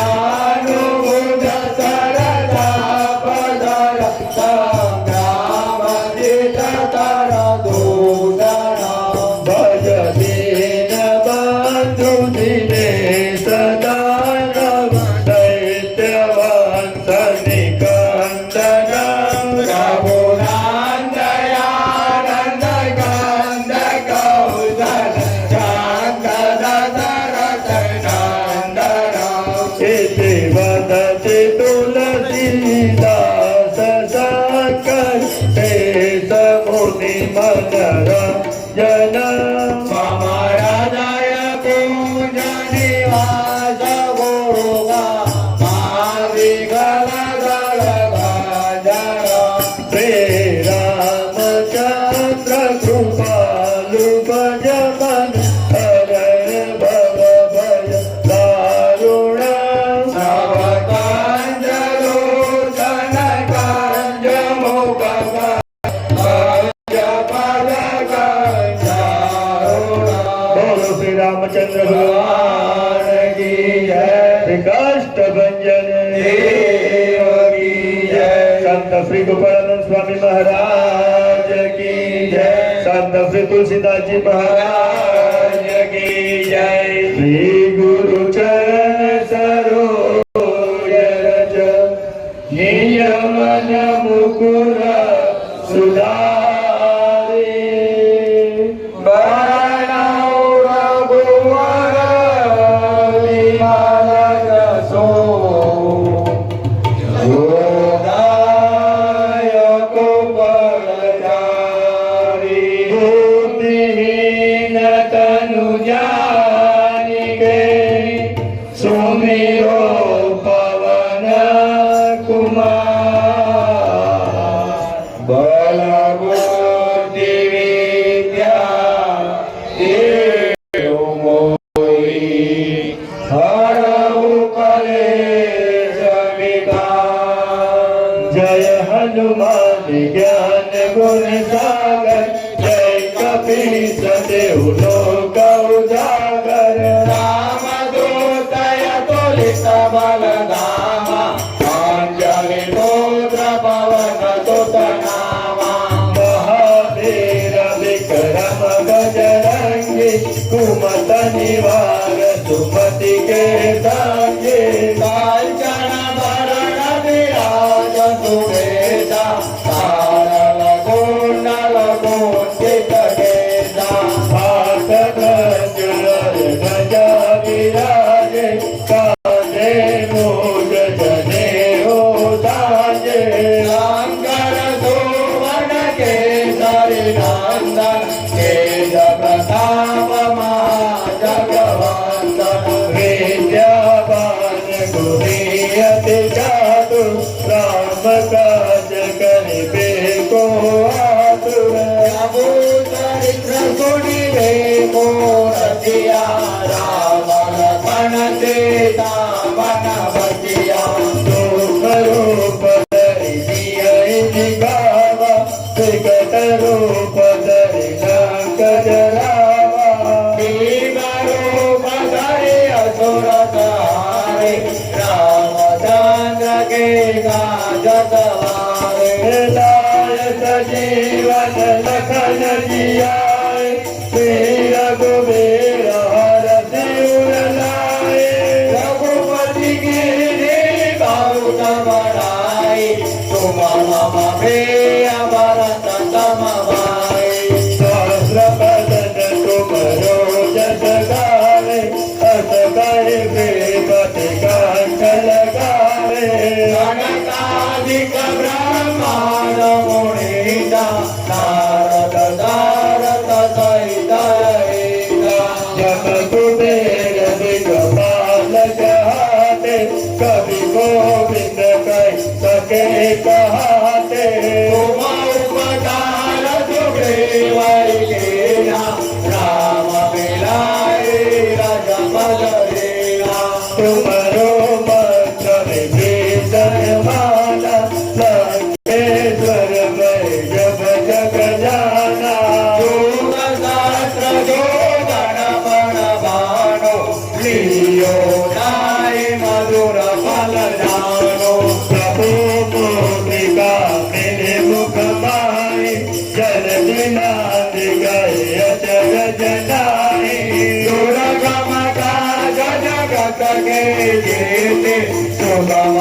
आजानुभुज सरदा पदर संग्राम जितकर दूषण भज दीन बंधु दिनेश दानव दैत्यवंश निकंदन रघुनाथ दयानंद कंद कौशल चांगद दरस नंदन इति वदति तुलसीदास शंकर शेष मुनि मनर जन मम हृदय कुंज निवास गुरुगा विगल गल गजर श्री रामचंद्र कृपालु भज मन हरण भव भय दारुण नव कांज लोचन कांज मुख बोलो श्री रामचंद्र भगवान की जय श्री कष्ट भंजन देव की जय संत श्री गोपालानंद स्वामी महाराज की जय संत श्री तुलसीदास जी महाराज की जय श्री गुरु चरण सरोज रज नियमन मुकुर सुधारी बरनौ रघुवर विमल जसो दायक बलचारी बुद्धिहीन तनु जानिके सुमिरो पवन कुमार बल बुद्धि विद्या देव मोहि हरहु कलेश विकार जय हनुमान ज्ञान गुण सागर जय कपीस देव लोक उजागर रामदूतय तुलित बलधामा अंजलि पुत्र पवन सुत नामा महावीर विक्रम बजरंगी कुमत निवार सुमति के संगे कांचन भरण विराज सुवेशा तारल कुंडल कुंचित केशा हाथ ध्वजा विराजे कांधे मूज जनेऊ साजे शंकर सुवन केसरी नंदन तेज प्रताप महाजगवंदन विद्यावान गुणियति चातुर राम काज करिबे को आतुर प्रभु चरित्र सुनिबे को रसिया राम लखन सीता मन बसिया दुख रूप धरि सियहि दिखावा विकट रूप धरि लंक जरावा भीम रूप धरि असुर संहारे रामचंद्र के काज सवारे लाय सजीवन लखन जियाए श्री रघुवीर हर सिर लाए रघुपति गिरि बहुत बड़ाई तुम मम प्रिय भरत सम भाई सहस्र बदन तुमरो जस गावे अस कहि विपति कंठ लगावे गणकाधिक ब्रह्मांड मुनीता नारद दारद सहित ऐसा जप कुबेर दिगपाल जहाते कवि गोविंद कहि सके कहाते तुम उपकार सुग्रीव राम मिलाए रज पद रे तुमरो मंत्र विजयमाना लंकेश्वर में जब जग जाना
योग शास्त्र जो गण बण भानो लियो नाय मधुर फल जानो
प्रभु मोदिका मेरे मुख माए जल दिनाद गए अचर जनाए
दुर्गम काज जगत के जेते सुगम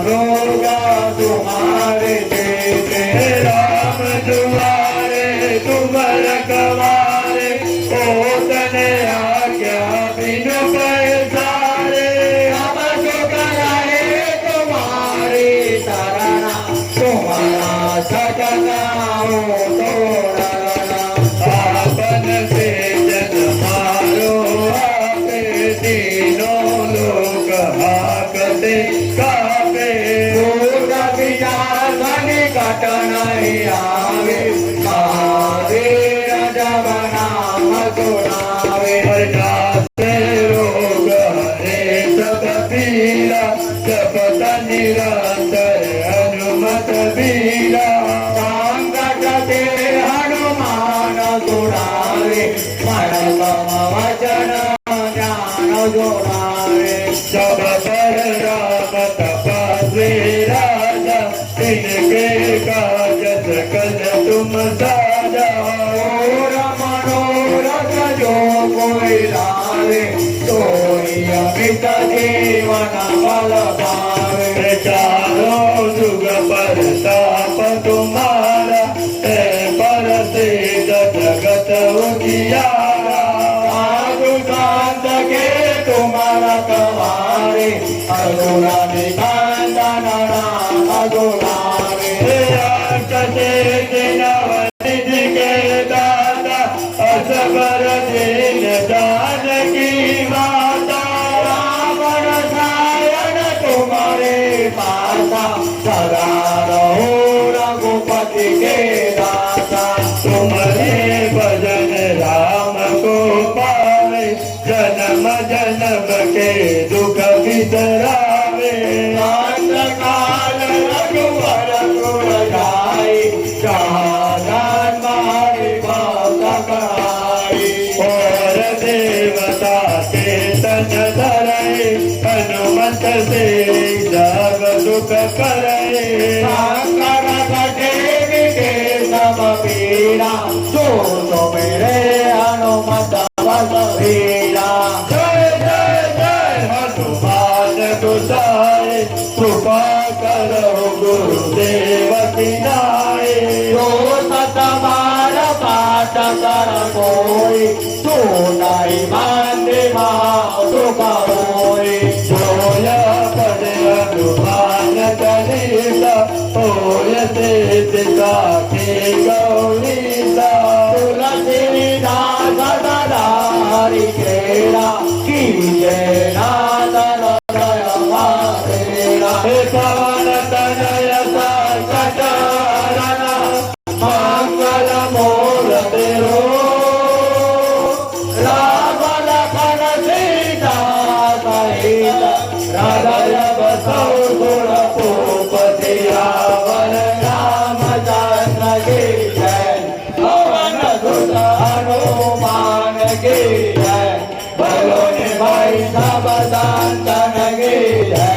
रोगा तुम्हारे जेते
राम दुआरे तुम रखवारे ओतने आज्ञा बिनु पैसारे
हम जो कराए तुम्हारी शरणा तुम्हारा सकना हो तो डरना
आपन से जन मारो आपे तीनों लोग हाकते कापे
दूर विचार निकट नहीं आवे महावीर जब नाम सुनावे
हरनासे रोग हरे सब पीरा जपत निरंतर हनुमत बीरा
संकट ते हनुमान सुनावे मनोरम वचन ज्ञान जोड़ावे
सब पर राम तपस्वी राजा इनके काज सकल तुम साजा
और मनोरथ जो कोई लावे सोई अमित जीवन फल पावे
चारों जुग पर ताप तुम्हारा है पर से जगत उजियारा
साधु संत के तुम्हारा कवारे अधुरा निकांदन राम दुलारे
कटे दिनवनिध के दादा असबर दीन जानकी माता
रावण सायन तुम्हारे पासा सदा रहो रघुपति के दाता
तुम्हारे भजन राम को पावे जन्म जन्म के दुख बिसरावे
काल रघुवर कुल जाई चादन मारी भक्त कराई
और देवता के तन धरे हनुमत से सब दुख करे
शंकर कटे विके सब पीड़ा जो मेरे हनुमत बस वीरा
जय जय जय हनुमान गोसाई कृपा करो गुरुदेव की नाई
जो सतबार पाठ कर कोई तू नहीं मानते सुख होई
जोया पड़े हनुमान चालीसा होय सीता की गौरीसा
तुलसीदास सदा हरि केरा कीजे नादन हृदय मारेरा
हे पवन तनय संकटहरण
मंगल मूर्ति रो राम लखन सीता सहित हृदय बसौ गुणभूपति रावण रामचंद्र की जय पवन सुत हनुमान की जय बोलो ने भाई सब संतन की जय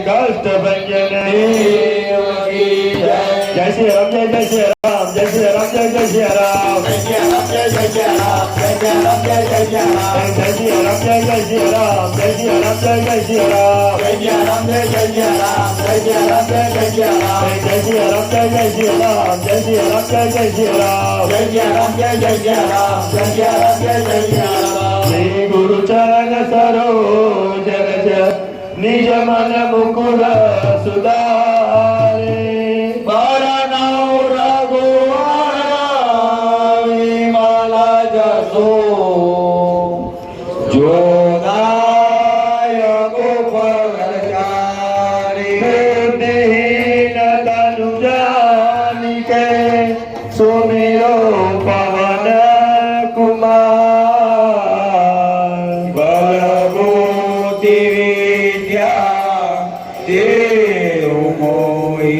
कष्ट भंजन
देव की जय
जय श्री राम जय श्री राम जय श्री राम जय श्री राम
जय जय राम जय जय राम जय जय राम जय जय राम
जय श्री राम जय श्री राम जय श्री राम जय श्री राम
जय जय राम जय जय राम जय जय राम जय जय राम
जय श्री राम जय श्री राम जय श्री राम जय श्री राम
जय जय राम जय जय राम जय जय राम जय जय राम
श्री गुरु चरण सरोज रज निज मन मुकुर सुधारे
बरनौ रघुवर विमल जसो जो दायक फलचारि
दीन तनु जानिके सुमिरो पवन कुमार
बल बुद्धि देव मोही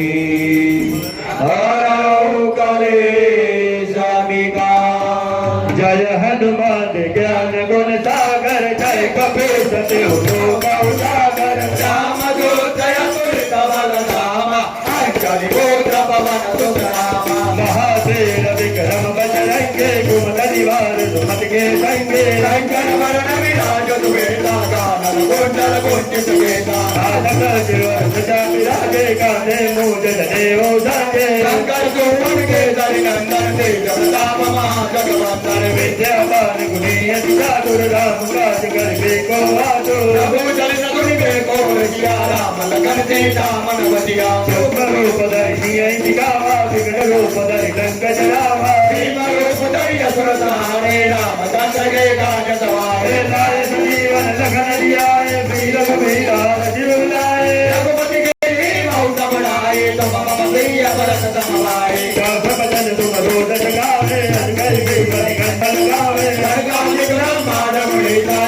हरौ कलेश विकार।
जय हनुमान ज्ञान गुण सागर जय कपीस तिहु लोक उजागर।
राम दूत अतुलित बल धामा अंजनी पुत्र पवन सुत नामा।
महावीर विक्रम बजरंगी कुमति निवार सुमति के संगे।
कंचन वरण विराज सुवेदा कानन कुंडल कुंचित केसा।
साधक शिवसुजा विराजे कांधे मूंज जनेऊ साजे।
शंकर सुवन केसरी नंदन तेज प्रताप महाजगवंदन।
विद्यावान गुणी अति चातुर राम काज करिबे को आतुर।
प्रभु चरित सुनिबे को रसिया राम लखन सीता मन बसिया।
सूक्ष्म रूप धरि सियहि दिखावा विकट रूप धरि लंक जरावा।
भीम रूप धरि असुर संहारे रामचंद्र के काज सवारे।
लाए संजीवन लखन जियाए वीर रघुवीर जीव लाए।
रघुपति के मौत बनाए तुम मम प्रिय भरत सम भाई।
भजन तुम रोज गावे अजगर की बलि कंठन गावे।
सर्गाधिक ब्रह्मांड मुनीता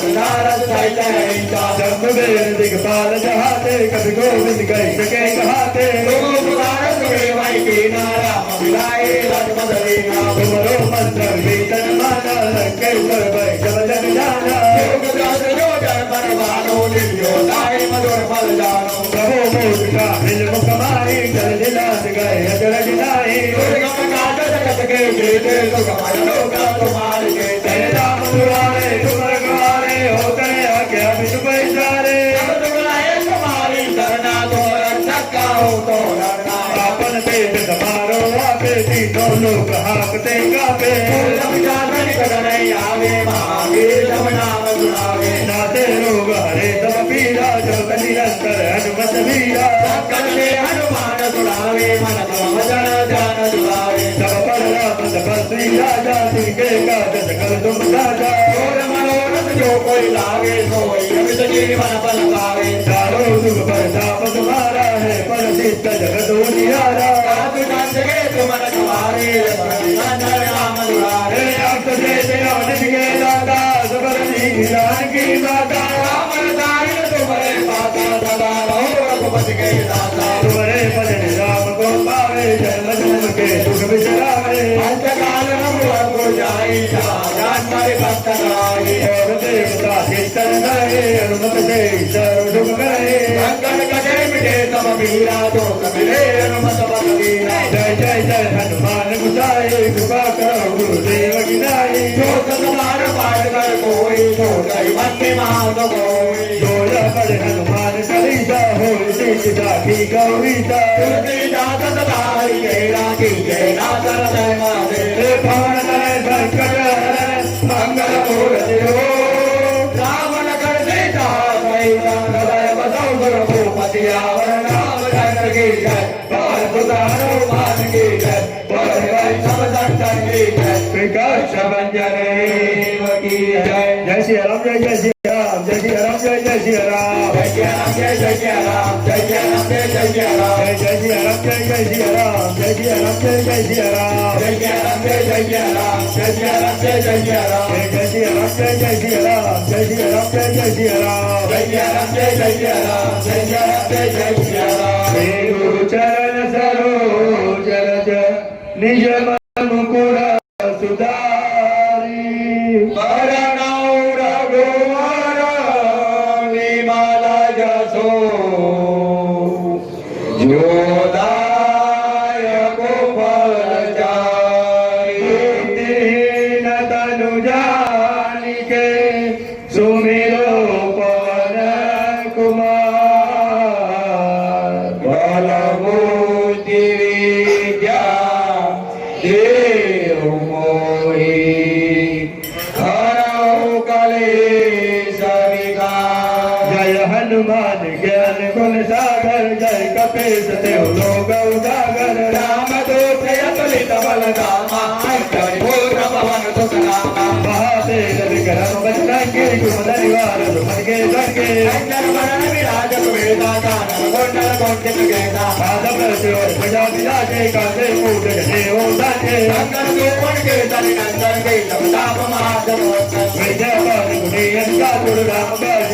नारद सहित अहिंसा।
जब वेद दिगपाल जहाते कवि गोविंद गई सके कहाते।
तुम पुकार सुने वही की नारा मिलाए लक्ष्मण दीना।
तुमरो मंत्र कीर्तन माना लंकेश्वर भय जब जग जाना।
योग शास्त्र जो जन पर बानो दिव्यो दाई मधुर फल जानो।
प्रभु मोद का हिल मुख माही जल दिलास गए अजरज नाही।
दुर्गम काज जगत के जेते सुगमय लोक तुम्हारे जेते।
जय राम दुआरे तुम रखवारे होते आज्ञा बिनु पैसारे।
जब तुम लाए तुम्हारी शरणा तो रक्षक का हो तो डरना।
आपन पेट समारो आपे तीनों लोग हाकते कापे।
जब जान निकट नहीं आवे महावीर जब नाम सुनावे।
नाते रोग हरे तब पीरा जब निरंतर हनुमत वीरा।
संकट से हनुमान सुनावे मन तम वचन ध्यान दुलावे।
तब पर राम तपस्वी राजा तिनके काज सकल तुम साजा।
और मनोरथ जो कोई लागे सोई अमित जीवन फल पावे।
चारों दुख पर ताप तुम्हारा है पर सिद्ध जगत उजियारा।
साधु संत के तुम रखवारे नंदन राम दुलारे।
हे आप से तेरा के दाता सबर निधान की माता।
राम दाई तुम्हारे पाता सदा रहो रघुपति के दाता।
तुम्हारे भजन राम को पावे जन्म जन्म के दुख बिसरावे।
अंतकाल रघुवर जाई जान मारे भक्त गाई।
और देवता कीर्तन गाए हनुमत से सर्व दुख गए।
संकट कटे मिटे तब मीरा जो मिले हनुमत बल वीरा।
जय जय जय हनुमान गुसाए कृपा करो गुरुदेव की नाई।
जो सतबार पाठ कर कोई जो गई वंदे महान कोई।
जोया पढ़े हनुमान चालीसा हो सीता की गौरीता।
तुलसीदास सदा हरि केरा की जय नाथ हृदय माधे।
हे पवन तनय संकट हरै मंगल मूर्ति हो।
राम लखन सीता सहित हृदय बसौ गुरुपति आवर राम चंद्र की जय। पवन सुत हनुमान की जय। पवन वैष्णव संतन की जय।
प्रकाश भंजन
देव की जय।
जय श्री राम जय जय श्री राम जय श्री राम जय जय श्री राम
जय जय राम जय जय राम जय जय राम जय जय राम
जय जय श्री राम जय जय श्री राम जय श्री राम जय जय श्री राम
जय जय राम जय जय राम जय जय राम जय जय राम
जय श्री राम जय जय श्री राम जय श्री राम जय जय श्री राम
जय जय राम जय जय राम जय जय राम जय जय राम।
श्री गुरु चरण सरोज रज निज मन मुकुर सुधारी।
मरणौ रघुवर विमल जसो जो दायक फल जाई।
दीन तनु जानिके सुमिरो पवन कुमार।
बल बुद्धि विद्या देव मोहि हरौ कलेश विकार।
जय हनुमान ज्ञान गुण सागर जय कपीस तिहु लोक उजागर।
राम दूत अतुलित बल धामा अंजनी पुत्र पवन सुत नामा।
महावीर विक्रम बजरंगी कुमति निवार सुमति के संगे।
कंचन वरण विराज सुवेदा कानन कुंडल कुंचित केसा।
साधक शिवर प्रजा विराजे कांधे मूंज जनेऊ साजे।
शंकर सुवन केसरी नंदन के प्रताप महाजगवंदन।
विद्यावान गुणी अति चातुर राम काज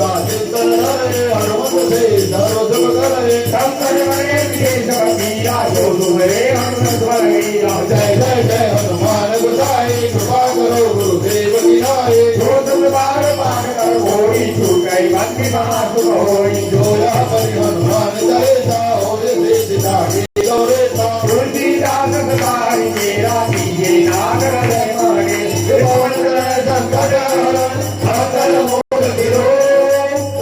राजेश करे हनुमत से सर्व सुख करे
शंकर वरे केशवतीरा जो सुमरे हनुमत वरैया
जय जय जय हनुमान गोसाई कृपा करो गुरुदेव की नाई
जो तुम बार पार कर होई छूटई बंदी महासुख होई
जो यहाँ पर हनुमान चालीसा होए से सीता की गौरेता
तुलसीदास सदाई मेरा कीजे नाग हृदय मागे
पवन संकट हरण सकल मोह तिरो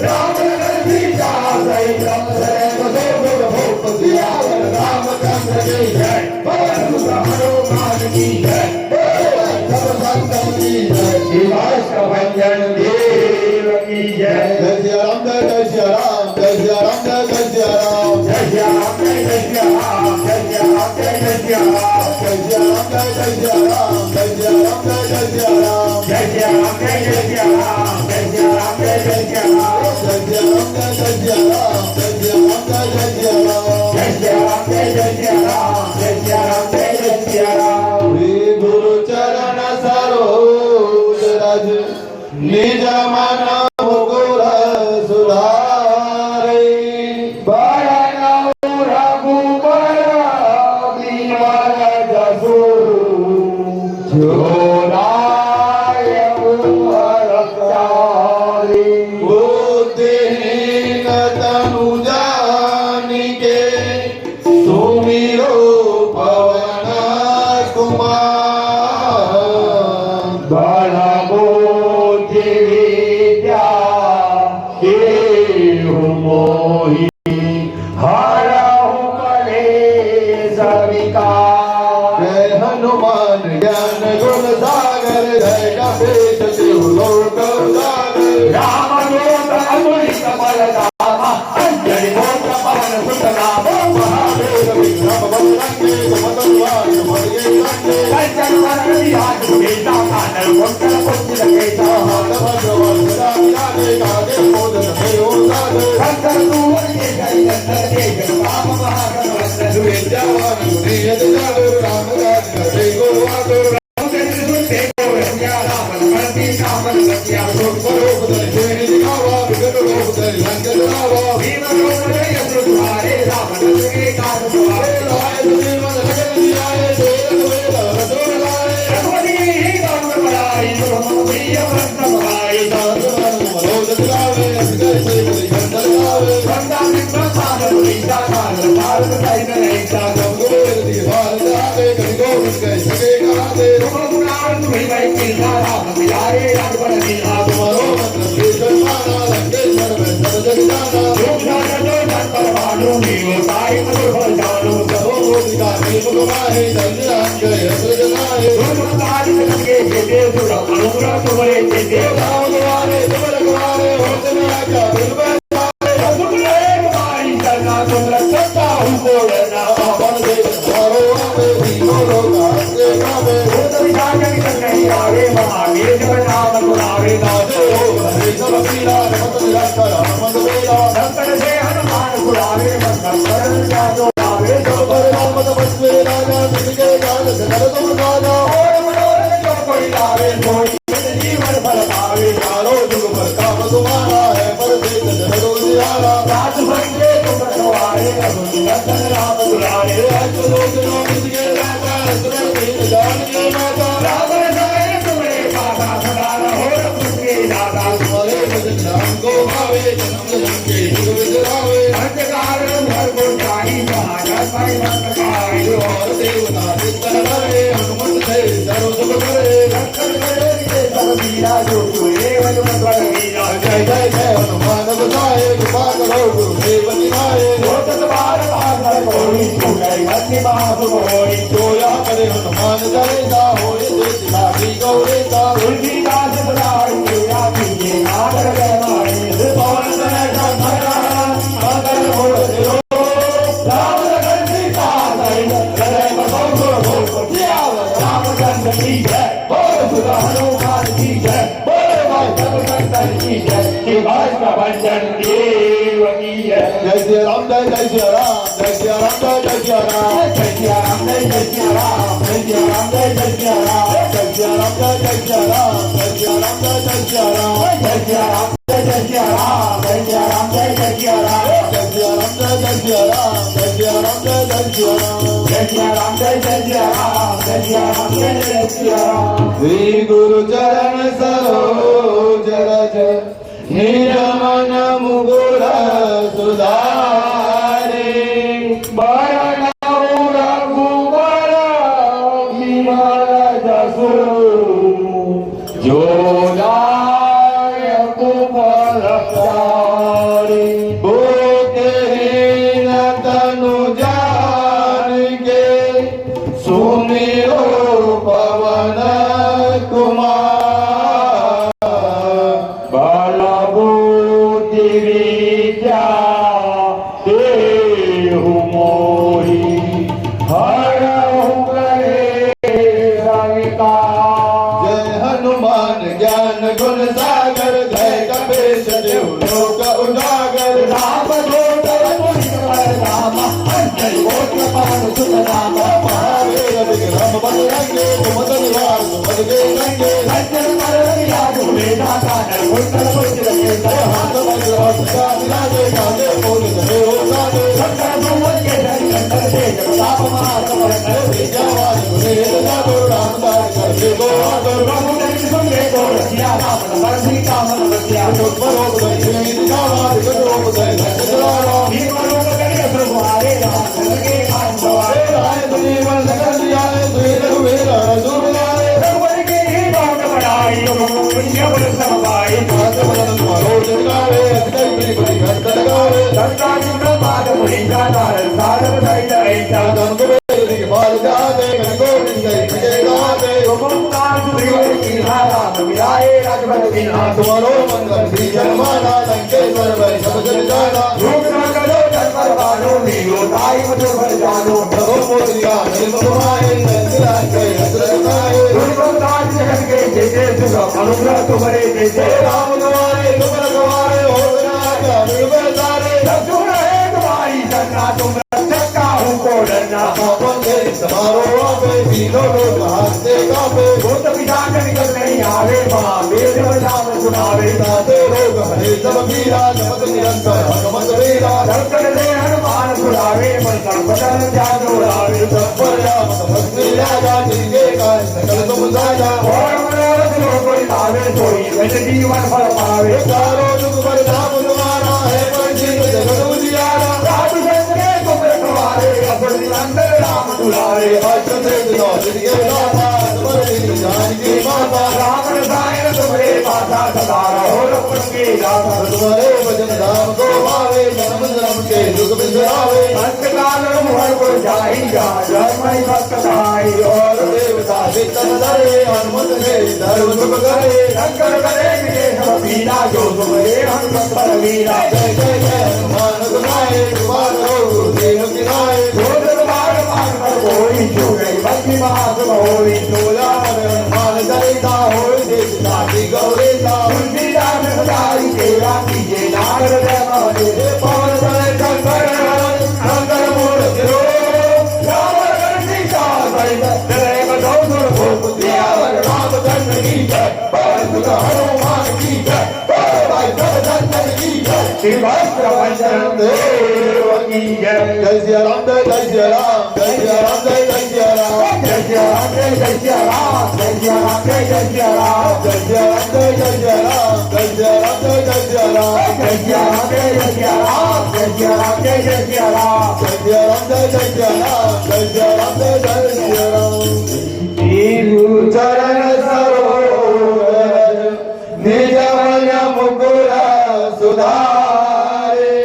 राम लखन सीता सहित
भूपति रामचंद्र की जय
पवन सुत हनुमान की जय
सब संतों की जय
शिवास का भंजन देव की जय
जय सिया राम जय सिया राम जय सिया राम जय सिया राम
जय श्री राम जय श्री राम जय श्री राम जय श्री राम
जय सिया राम जय सिया राम जय सिया राम जय सिया राम
जय श्री राम जय श्री राम जय श्री राम जय श्री राम
जय सिया राम जय सिया राम जय सिया राम जय सिया राम
जय श्री राम जय श्री राम जय श्री राम जय श्री राम
श्री गुरु चरण सरोज रज निज मन मुकुर सुधारे
बरनौ रघुबर बिमल जसु जोदायक हरचारि
बुद्धिहीन तनु जानिके सुमिरो पवन कुमार
बलबुद्धि विद्या देहु मोहि हरहु कलेश विकार
जय हनुमान ज्ञान गुण सागर जय कपीश शिव लोक उजागर
रामदूत अतुलित बलधामा अंजलि पुत्र पवन सुत नाम
महादेव विक्रम बजरंगी सुमति वाण मणि कंठे
कंचन वरण विराज सुबेसा कानन कुंडल कुंचित केसा
हाथ भगवान सदा विराजे कागे मोदन भयो सागर
शंकर सुवन के जय नंदन तेज राम महागण वंदन
विद्यावान गुणी यति सागर राम राज करे गो आगर
रामचंद्र सुनते को रसिया राम लखन सीता मन रसिया
स्वरूप धरि तेहि दिखावा विगत रूप धरि लंक जरावा
भीम रूप धरि असुर तुम्हारे राम दशरथ के काज तुम्हारे
लाए तुझे मन लगन दियाए तेरन वेद रसोर लाए
रघुपति ही राम बड़ाई तुम प्रिय भक्त भाई
मनोज दिलावे हृदय से बलि कंदल गावे
वंदा विष्णु साध पुरीता काल भारत सहित रहता
गोविंद दीवार जावे कवि गोविंद कह सके गावे
तुम गुणान तुम्हें वही किल्ला राम मिलाए राजवन दिला
तुम्हारो मंत्र भीषण माना लंकेश्वर में सब जग जाना
लोक जानो जन पर मानो नीव साई मधुर फल जानो
कहो मोदिका नीम गुमाहे जल्द राम गए असुर जनाए
तुम ताज लगे के देव सुर अनुग्रह तुम्हारे के देव
राम द्वारे तुम रखवारे होत न आज्ञा बिन बैठारे
सुखले तुम्हारी चलना तुम रक्षता हमको लेना
अपन देव तुम्हारो आवे दीनो लोका से गावे
भूत विशाल जगत नहीं आवे महावीर जब नाम सुनावे
नाचे हो हरे सब पीरा रमत निरंतर हनुमत वेला
संकट से हनुमान सुनावे मंगल करण जानो आवे
सब पर राम तपस्वी राजा जिनके काल से नर तुम राजा
और मनोरथ जो कोई लावे सोई जीवन फल पावे
चारों जुग पर काम तुम्हारा है पर देख जन को जियारा
रात भंगे तुम रखवारे रघुनंदन राम दुलारे
राज लोचनों किसके राजा सुरन दीन जान के माता
राम रसायन तुम्हारे पासा सदा रहो रघुपति दाता
तुम्हारे भजन राम को भावे जन्म जन्म के दुख विसरावे
अंधकार घर को चाही जहां साई भक्त पाई
और देवता चित्तन करे हनुमत से सर्व सुख करे
रक्षण करे के सब वीरा जो तुए वज्र वीरा
जय जय जय हनुमान गोसाई कृपा करो गुरुदेव निभाए
लोटस बार बार कोई तुलाई अति बासु होई
जो यहाँ करे हनुमान चालीसा होए से सीता की गौरेता
तुलसीदास सदाई मेरा कीजे नागर जय मारे पवन तनय संघरा अगर हो दिलो राम लखन सीता सहित हृदय बसो भूपति रामचंद्र की जय बोल सुत हनुमान की जय बोले भाई सब संतन की जय शिवाय का भजन देव की जय
जय श्री राम जय श्री राम जय श्री राम जय श्री राम
जय श्री राम जय श्री राम जय श्री राम जय श्री राम
जय श्री राम जय श्री राम जय श्री राम जय श्री राम
जय श्री राम जय सिया राम जय सिया राम जय जय सिया राम
जय सिया राम जय जय सिया राम जय सिया राम जय जय सिया राम
जय सिया राम जय जय सिया राम जय सिया राम जय जय सिया राम
श्री गुरु चरण सरोज रज निज मन मुकुर सुधारे
बरनौ रघुबर विमल जसु जो दायक फलचारि
भूतहीन तनु जान के सुमिरो पवन कुमार
बल बुद्धि विद्या देहु मोहि हरहु कलेश विकार
जय हनुमान ज्ञान गुण सागर जय कपीश देव लोक उजागर
राम दूत अतुलित बल धाम अंजलि पुत्र पवन सुत नाम
महावीर विक्रम बजरंगी सुमत निवार सुमत के संगे
अंजन मरण याद हुए दाता नर कुंडल पुत्र के
हाथ वज्र हस्त विराजे कांधे मूल धरे हो साधे
शंकर भगवान के धरि कंकर तेज प्रताप महासमर कर
विद्यावान गुणे जागो रामदास कर दे गो आदर
प्रभु दर्श संगे तो रसिया राम नगर सीता मन बसिया
परोग दक्षिण दिखावार गजोग दय धजलारा
भीम रूप करिय प्रभु आरे राम लगे खान सवारे
राय दुनिवन सकल दियाए दुई रघुवीर रसूल लाए
रघुवर के ही बात बढ़ाई पुण्य बल समवाई
हाथ बदन मारो जगावे अतिकई बड़ी बड़ी घट लगावे
संता जिम्र पाद मुनि जातार साधन सहित ऐसा
धन को बेरी बाल जाते मन को निंदई खजे गाते
ओमकार सुरियों की धारा मिलाए राजभर बिना
तुम्हारो मंगल श्री जन्माना लंकेश्वर वै सब जन जाना
रूप न करो जन्मर बानो नीलो ताई मधुर भर जानो
प्रभु मोरिया निम तुम्हारे नंदिला के हसरताए
दुर्गम काज जगत के जेते सुगम अनुग्रह तुम्हारे देते
राम तुम्हारे तुम रखवारे हो बिना क्या निर्भय सारे
दसुर है तुम्हारी सन्ना तुम रक्षक का हूँ को डरना
पापन के समारो आपे तीनों लोग हाथ कापे
भूत पिशाच निकल नहीं आवे माँ वेद वचन सुनावे
ताते रोग हरे सब पीरा जपत निरंतर हनुमत वीरा
दर्शन दे हनुमान सुनावे मन संपदन ध्यान उड़ावे
पर राम भक्ति राजा जिनके काज सकल तुम साजा
और मनोरथ जो कोई पावे सोई वैस जीवन फल पावे
चारों जुग पर नाम तुम्हारा है परिचित जगत उजियारा
साधु संत के तुम रखवारे असुर निरंतर राम दुलारे
अष्टदेव दिनों जिनके दाता तुम्हारे दिन जानकी माता
राम रसायन तुम्हारे माता सदा रहो रघुपति के दाता
तुम्हारे भजन धाम को भावे जन्म जन्म के दुख बिसरावे
अंत काल मुहर को जाई जा जन्मई भक्त साई
और देवता वितन धरे हनुमत ने धर्म सुख करे
शंकर करे विजय सब पीरा जो तुम्हारे हनुमत पर वीरा
जय जय जय हनुमान गुनाए तुम्हारो देव किनाए
जोधर बार मान कर कोई छू गई भक्ति महास होई
तोला हनुमान चरिता होय देश नाटी गौरीता
तुलसीदास सदाई तेरा कीजे नागर जय महादेव
पवन तनय शंकर शंकर मूर्ति रो
रावण कर सीता सहित जय बदौसुर भूप
दियावर रामचंद्र की जय पवन सुत हनुमान की जय बोलो भाई भगवंत की जय
श्री भक्त वचन देव की जय
जय सिया राम जय जय सिया राम जय सिया राम जय जय सिया राम
जय सिया राम जय जय सिया राम जय सिया राम जय जय सिया राम
जय सिया राम जय जय सिया राम जय सिया राम जय जय सिया राम
जय सिया राम जय जय सिया राम जय सिया राम जय जय सिया राम
जय सिया राम जय जय सिया राम जय सिया राम जय जय सिया राम चरण सरोवर निज मन मुकुर सुधारे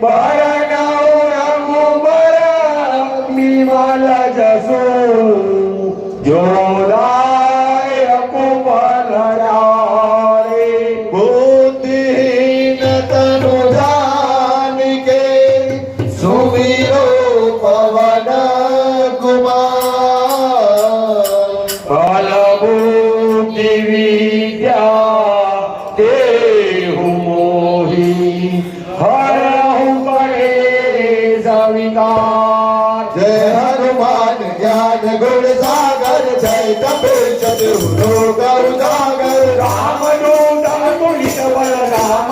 बरनौ रघुबर विमल जसु जो दायक फलचारि
बुद्धिहीन तनु जानिके सुमिरो पवन कुमार
फल बुद्धि विद्या देहु मोहि हरहु कलेश विकार
जय हनुमान ज्ञान गुण सागर जय कपीश तिहु लोक उजागर
राम दूत अतुलित बल राम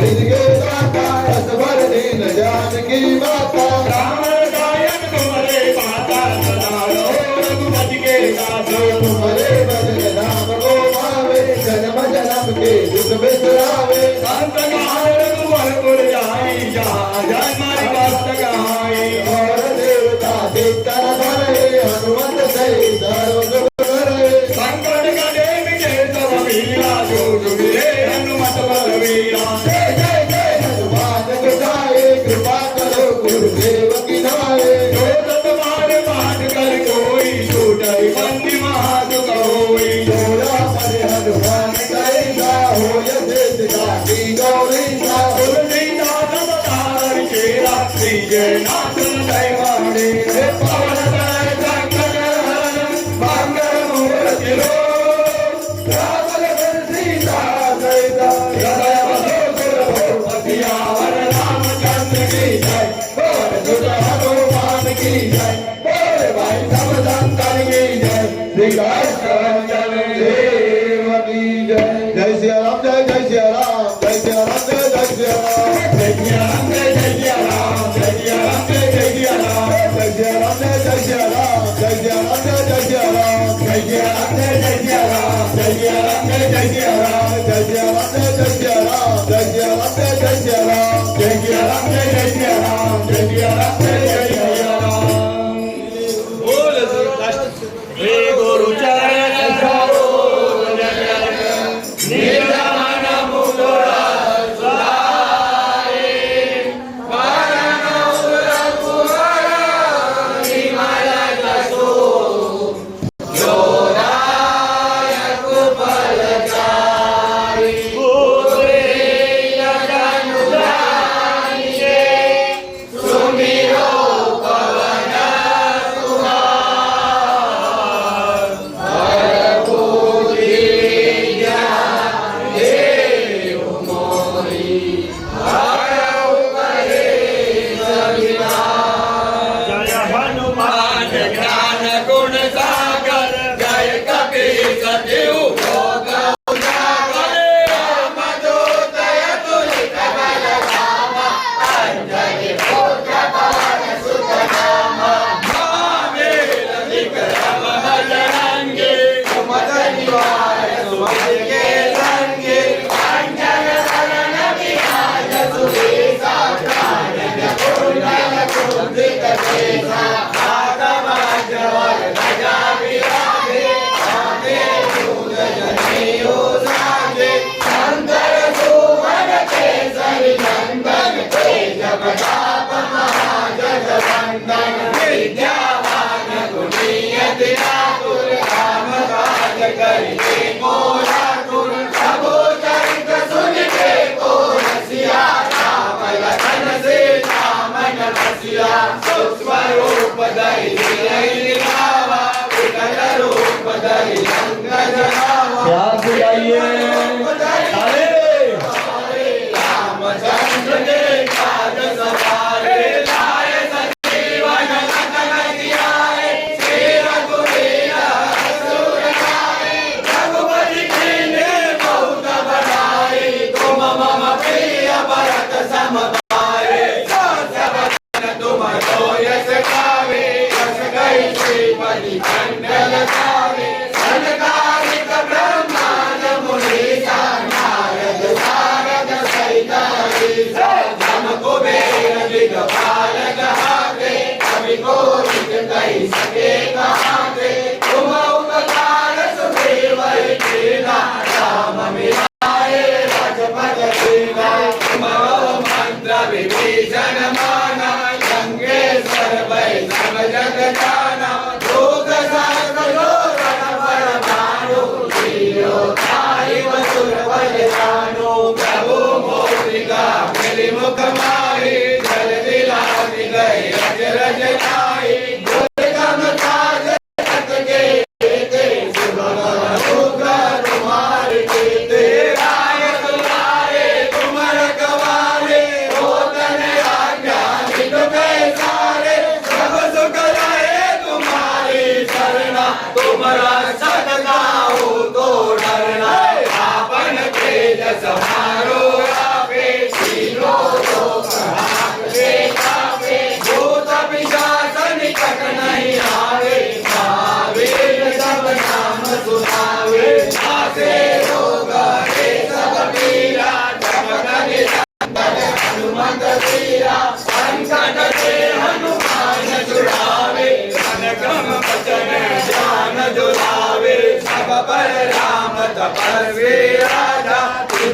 निज के दाता रस भर दीन जानकी माता
रावण गायन तुम्हारे माता सदारो रघुपति के दासो
तुम्हारे भजन नाम को पावे जन्म जन्म के दुख बिसरावे
संत कहाय रघुवर पुर जाई जहाँ जय मारी भक्त कहाई
और देवता देवता धरे हनुमत सही दारो जुग करे
संकट गणे विजय सब वीरा जो जुगे हनुमत बलवीरा
जय जय जय हनुमान गुसाए कृपा करो गुरुदेव की नाए
जो तत्वार पाठ कर कोई छूटई बंदी महादुख होई
जोड़ा पर हनुमान करेगा हो यशेष की गौरी सा
तुलसीदास अवतार केरा श्रीजय नाथ जय वाणी पवन तनय संकट हरण मंगल मूर्ति लो
रावण बन सीता सहिता
हृदय बसो सुर भूपति आवर रामचंद्र की जय
और सुत हनुमान की जय बोले भाई सब संतन की जय श्री कृष्ण देव की जय जय श्री राम जय जय श्री राम जय श्री राम जय जय श्री राम
जय सिया राम जय सिया राम जय सिया राम जय सिया राम
जय श्री राम जय जय श्री राम जय श्री राम जय जय श्री राम
जय सिया राम जय सिया राम जय सिया राम जय सिया राम
जय श्री राम जय जय श्री राम जय श्री राम जय जय श्री राम
जय सिया राम जय सिया राम जय सिया राम जय सिया राम बोल श्री गुरु चरण सरोज निर्मल मुकुरा सुधारे वरण रघुवर विमल जसो जोदायक फलचारी पूरे लगन उदारिये सुमिरो पवन कुमार हरभूति ज्ञान देव मोहि हरहु कलेश विनाश जय हनुमान ज्ञान गुण सागर जय कपीस तिहु लोक उजागर रामदूत अतुलित बल धामा अंजनी पुत्र पवन सुत नामा महावीर विक्रम बजरंगी सुमत निवार सुमति के संगी अंजन धरन विराज सुबेसा कानन कुंडल कुंदित केसा आगम अजवर ध्वजा विराजे आगे दूत जनेऊ साजे शंकर सुवन केसरी नंदन तेज प्रताप महाजगवंदन विद्यावान गुणीयति आतुर राम काज करिते मोरा तुर सबो चरित सुन के को रसिया राम लखन से मन बसिया सूक्ष्म रूप धरि दिखावा विकट रूप धरि लंक जगावा
प्यार से गाइए
अरे रामचंद्र के काज सवारे लाए संजीवन लखन जियाए श्री रघुवीर असुर लाए रघुपति कीन्हे बहुत बड़ाई तुम मम प्रिय भरत सम भाई तुम तो यश गावे यश गई श्रीपति कंठल गावे सनकादिक ब्रह्मांड मुनीसा नारद सारद सहित अहिसा जम कुबेर दिगपाल कहाते कवि कोविद कहि सके कहाते तुम उपकार सुग्रीव कीना राम मिलाए राजपद दीना तुम मंत्र विभीषण माना गंगेश्वर भय सब जग जाना लोक सहस्र योजन पर भानु लीलो ताहि वसुर बल जानो प्रभु मौद्रिका मिलि मुख माहि जल दिलासि गए अजरज नाहि दुर्गम काज जगत के ते सुगम अनुग्र तुम्हारे कीर्ति राय दुलारे तुम रखवारे होतन आज्ञा नित पैसारे सब सुख रहे तुम्हारी शरणा तुम्हारा सदका हो तो डरना आपन तेज समारो आपे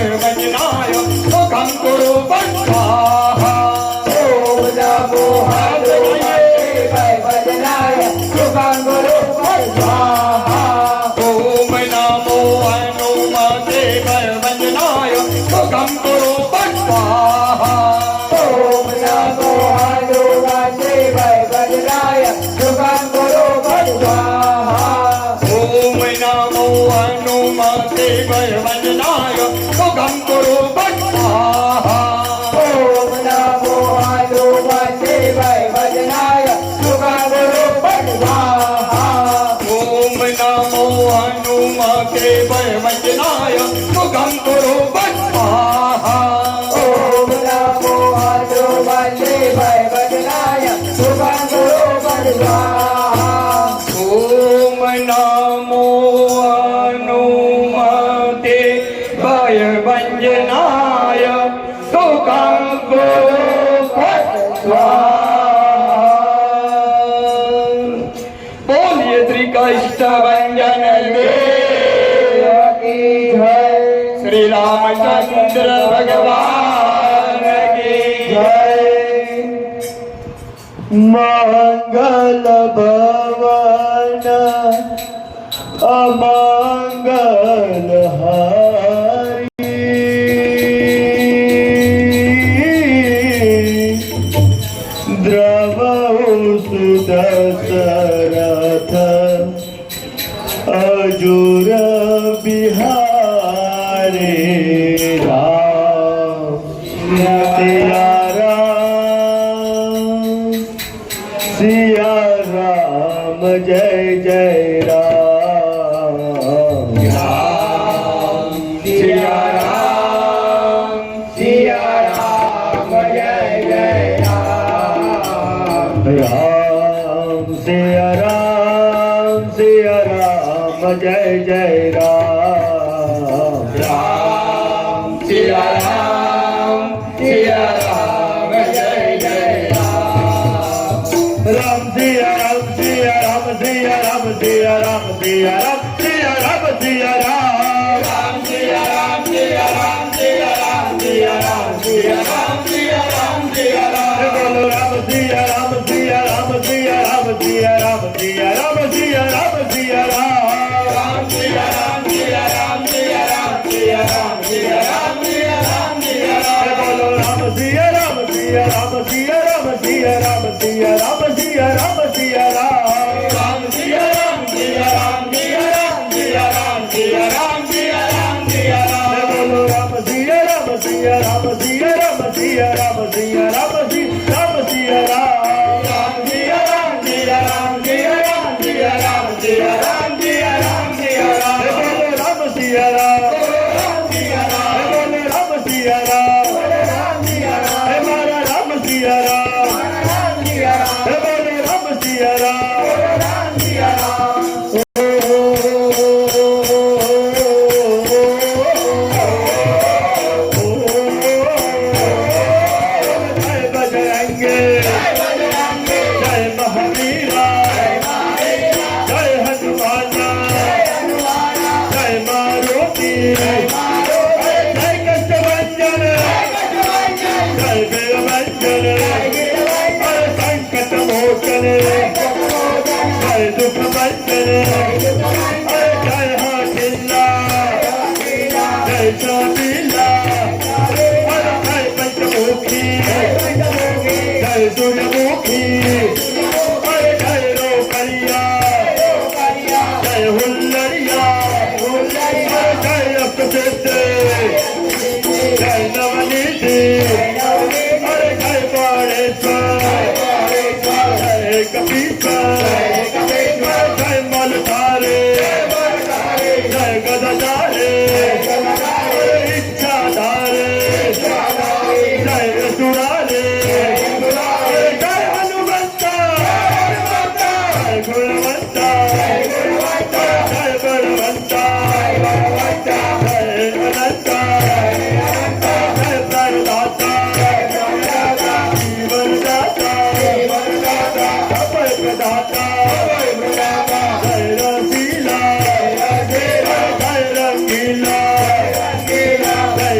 वंजनाय सुखं कुरु स्वाहा ओम नमो हनुमते वंजनाय सुखं कुरु स्वाहा ओम नमो हनुमते वंजनाय सुखं कुरु स्वाहा ओम नमो हनुमते वंजनाय सुखं कुरु स्वाहा ओम नमो हनुमते वंजनाय सुखं कुरु स्वाहा ओम नमो हनुमते वंजनाय सुखं कुरु स्वाहा ओम नमो हनुमते वंजनाय सुखं कुरु स्वाहा ओम नमो हनुमते वंजनाय सुखं कुरु स्वाहा ओम नमो हनुमते वंजनाय सुखं कुरु स्वाहा बोलिए श्री कृष्ण भंजन देव की जय श्री रामचंद्र भगवान की जय
मंगल भवन अमंगल हारी द्रवौ सुदशरथ अजुर बिहारी राम सिया राम जय जय राम
सिया राम जय जय राम
राम सिया राम जय जय राम
राम सिया राम जय जय राम
राम सिया राम सिया राम सिया राम सिया राम सिया राम सिया राम सिया राम
राम सिया राम सिया राम सिया राम सिया राम सिया राम सिया राम सिया राम
बोलो राम सिया राम सिया राम सिया राम सिया राम सिया राम सिया राम सिया राम
राम सिया राम सिया राम सिया राम सिया राम सिया राम सिया राम सिया राम
बोलो राम सिया राम सिया राम सिया राम सिया राम सिया राम सिया राम सिया राम
राम सिया राम सिया राम सिया राम सिया राम सिया राम सिया राम सिया राम
बोलो राम सिया राम सिया राम सिया राम सिया राम सिया राम राम सिया राम
राम सिया राम सिया राम सिया राम सिया राम सिया राम सिया राम सिया राम
बोलो राम सिया राम
राम सिया राम
बोलो राम सिया राम
राम सिया राम
हमारा राम सिया राम
राम सिया राम
बोलो राम सिया राम
राम सिया राम
जय बजरंगे जय महावीरा जय हनुमान जय मारुति जय कष्टभंजन जय वीरभंजन जय संकट मोचन जय दुख भंजन जय हाथिल्ला जय शामिला जय पंचमुखी जय सूर्यमुखी जय रोकरिया जय हुल्लरिया जय अष्टसिद्ध जय नवनीति जय बाणेश्वर जय कपीश्वर जय मलधारे जय गदाधारे इच्छाधारे जय रसुरारे जय हनुमान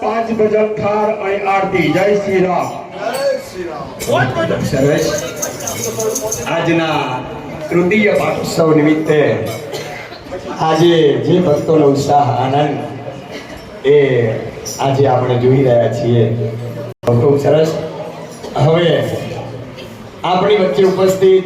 પાંચ ભજન થાર અને આરતી જય શ્રી રામ
સરસ આજના તૃતીય પાઠોત્સવ નિમિત્તે આજે જે ભક્તોનો ઉત્સાહ આનંદ એ આજે આપણે જોઈ રહ્યા છીએ ખૂબ સરસ. હવે આપણી વચ્ચે ઉપસ્થિત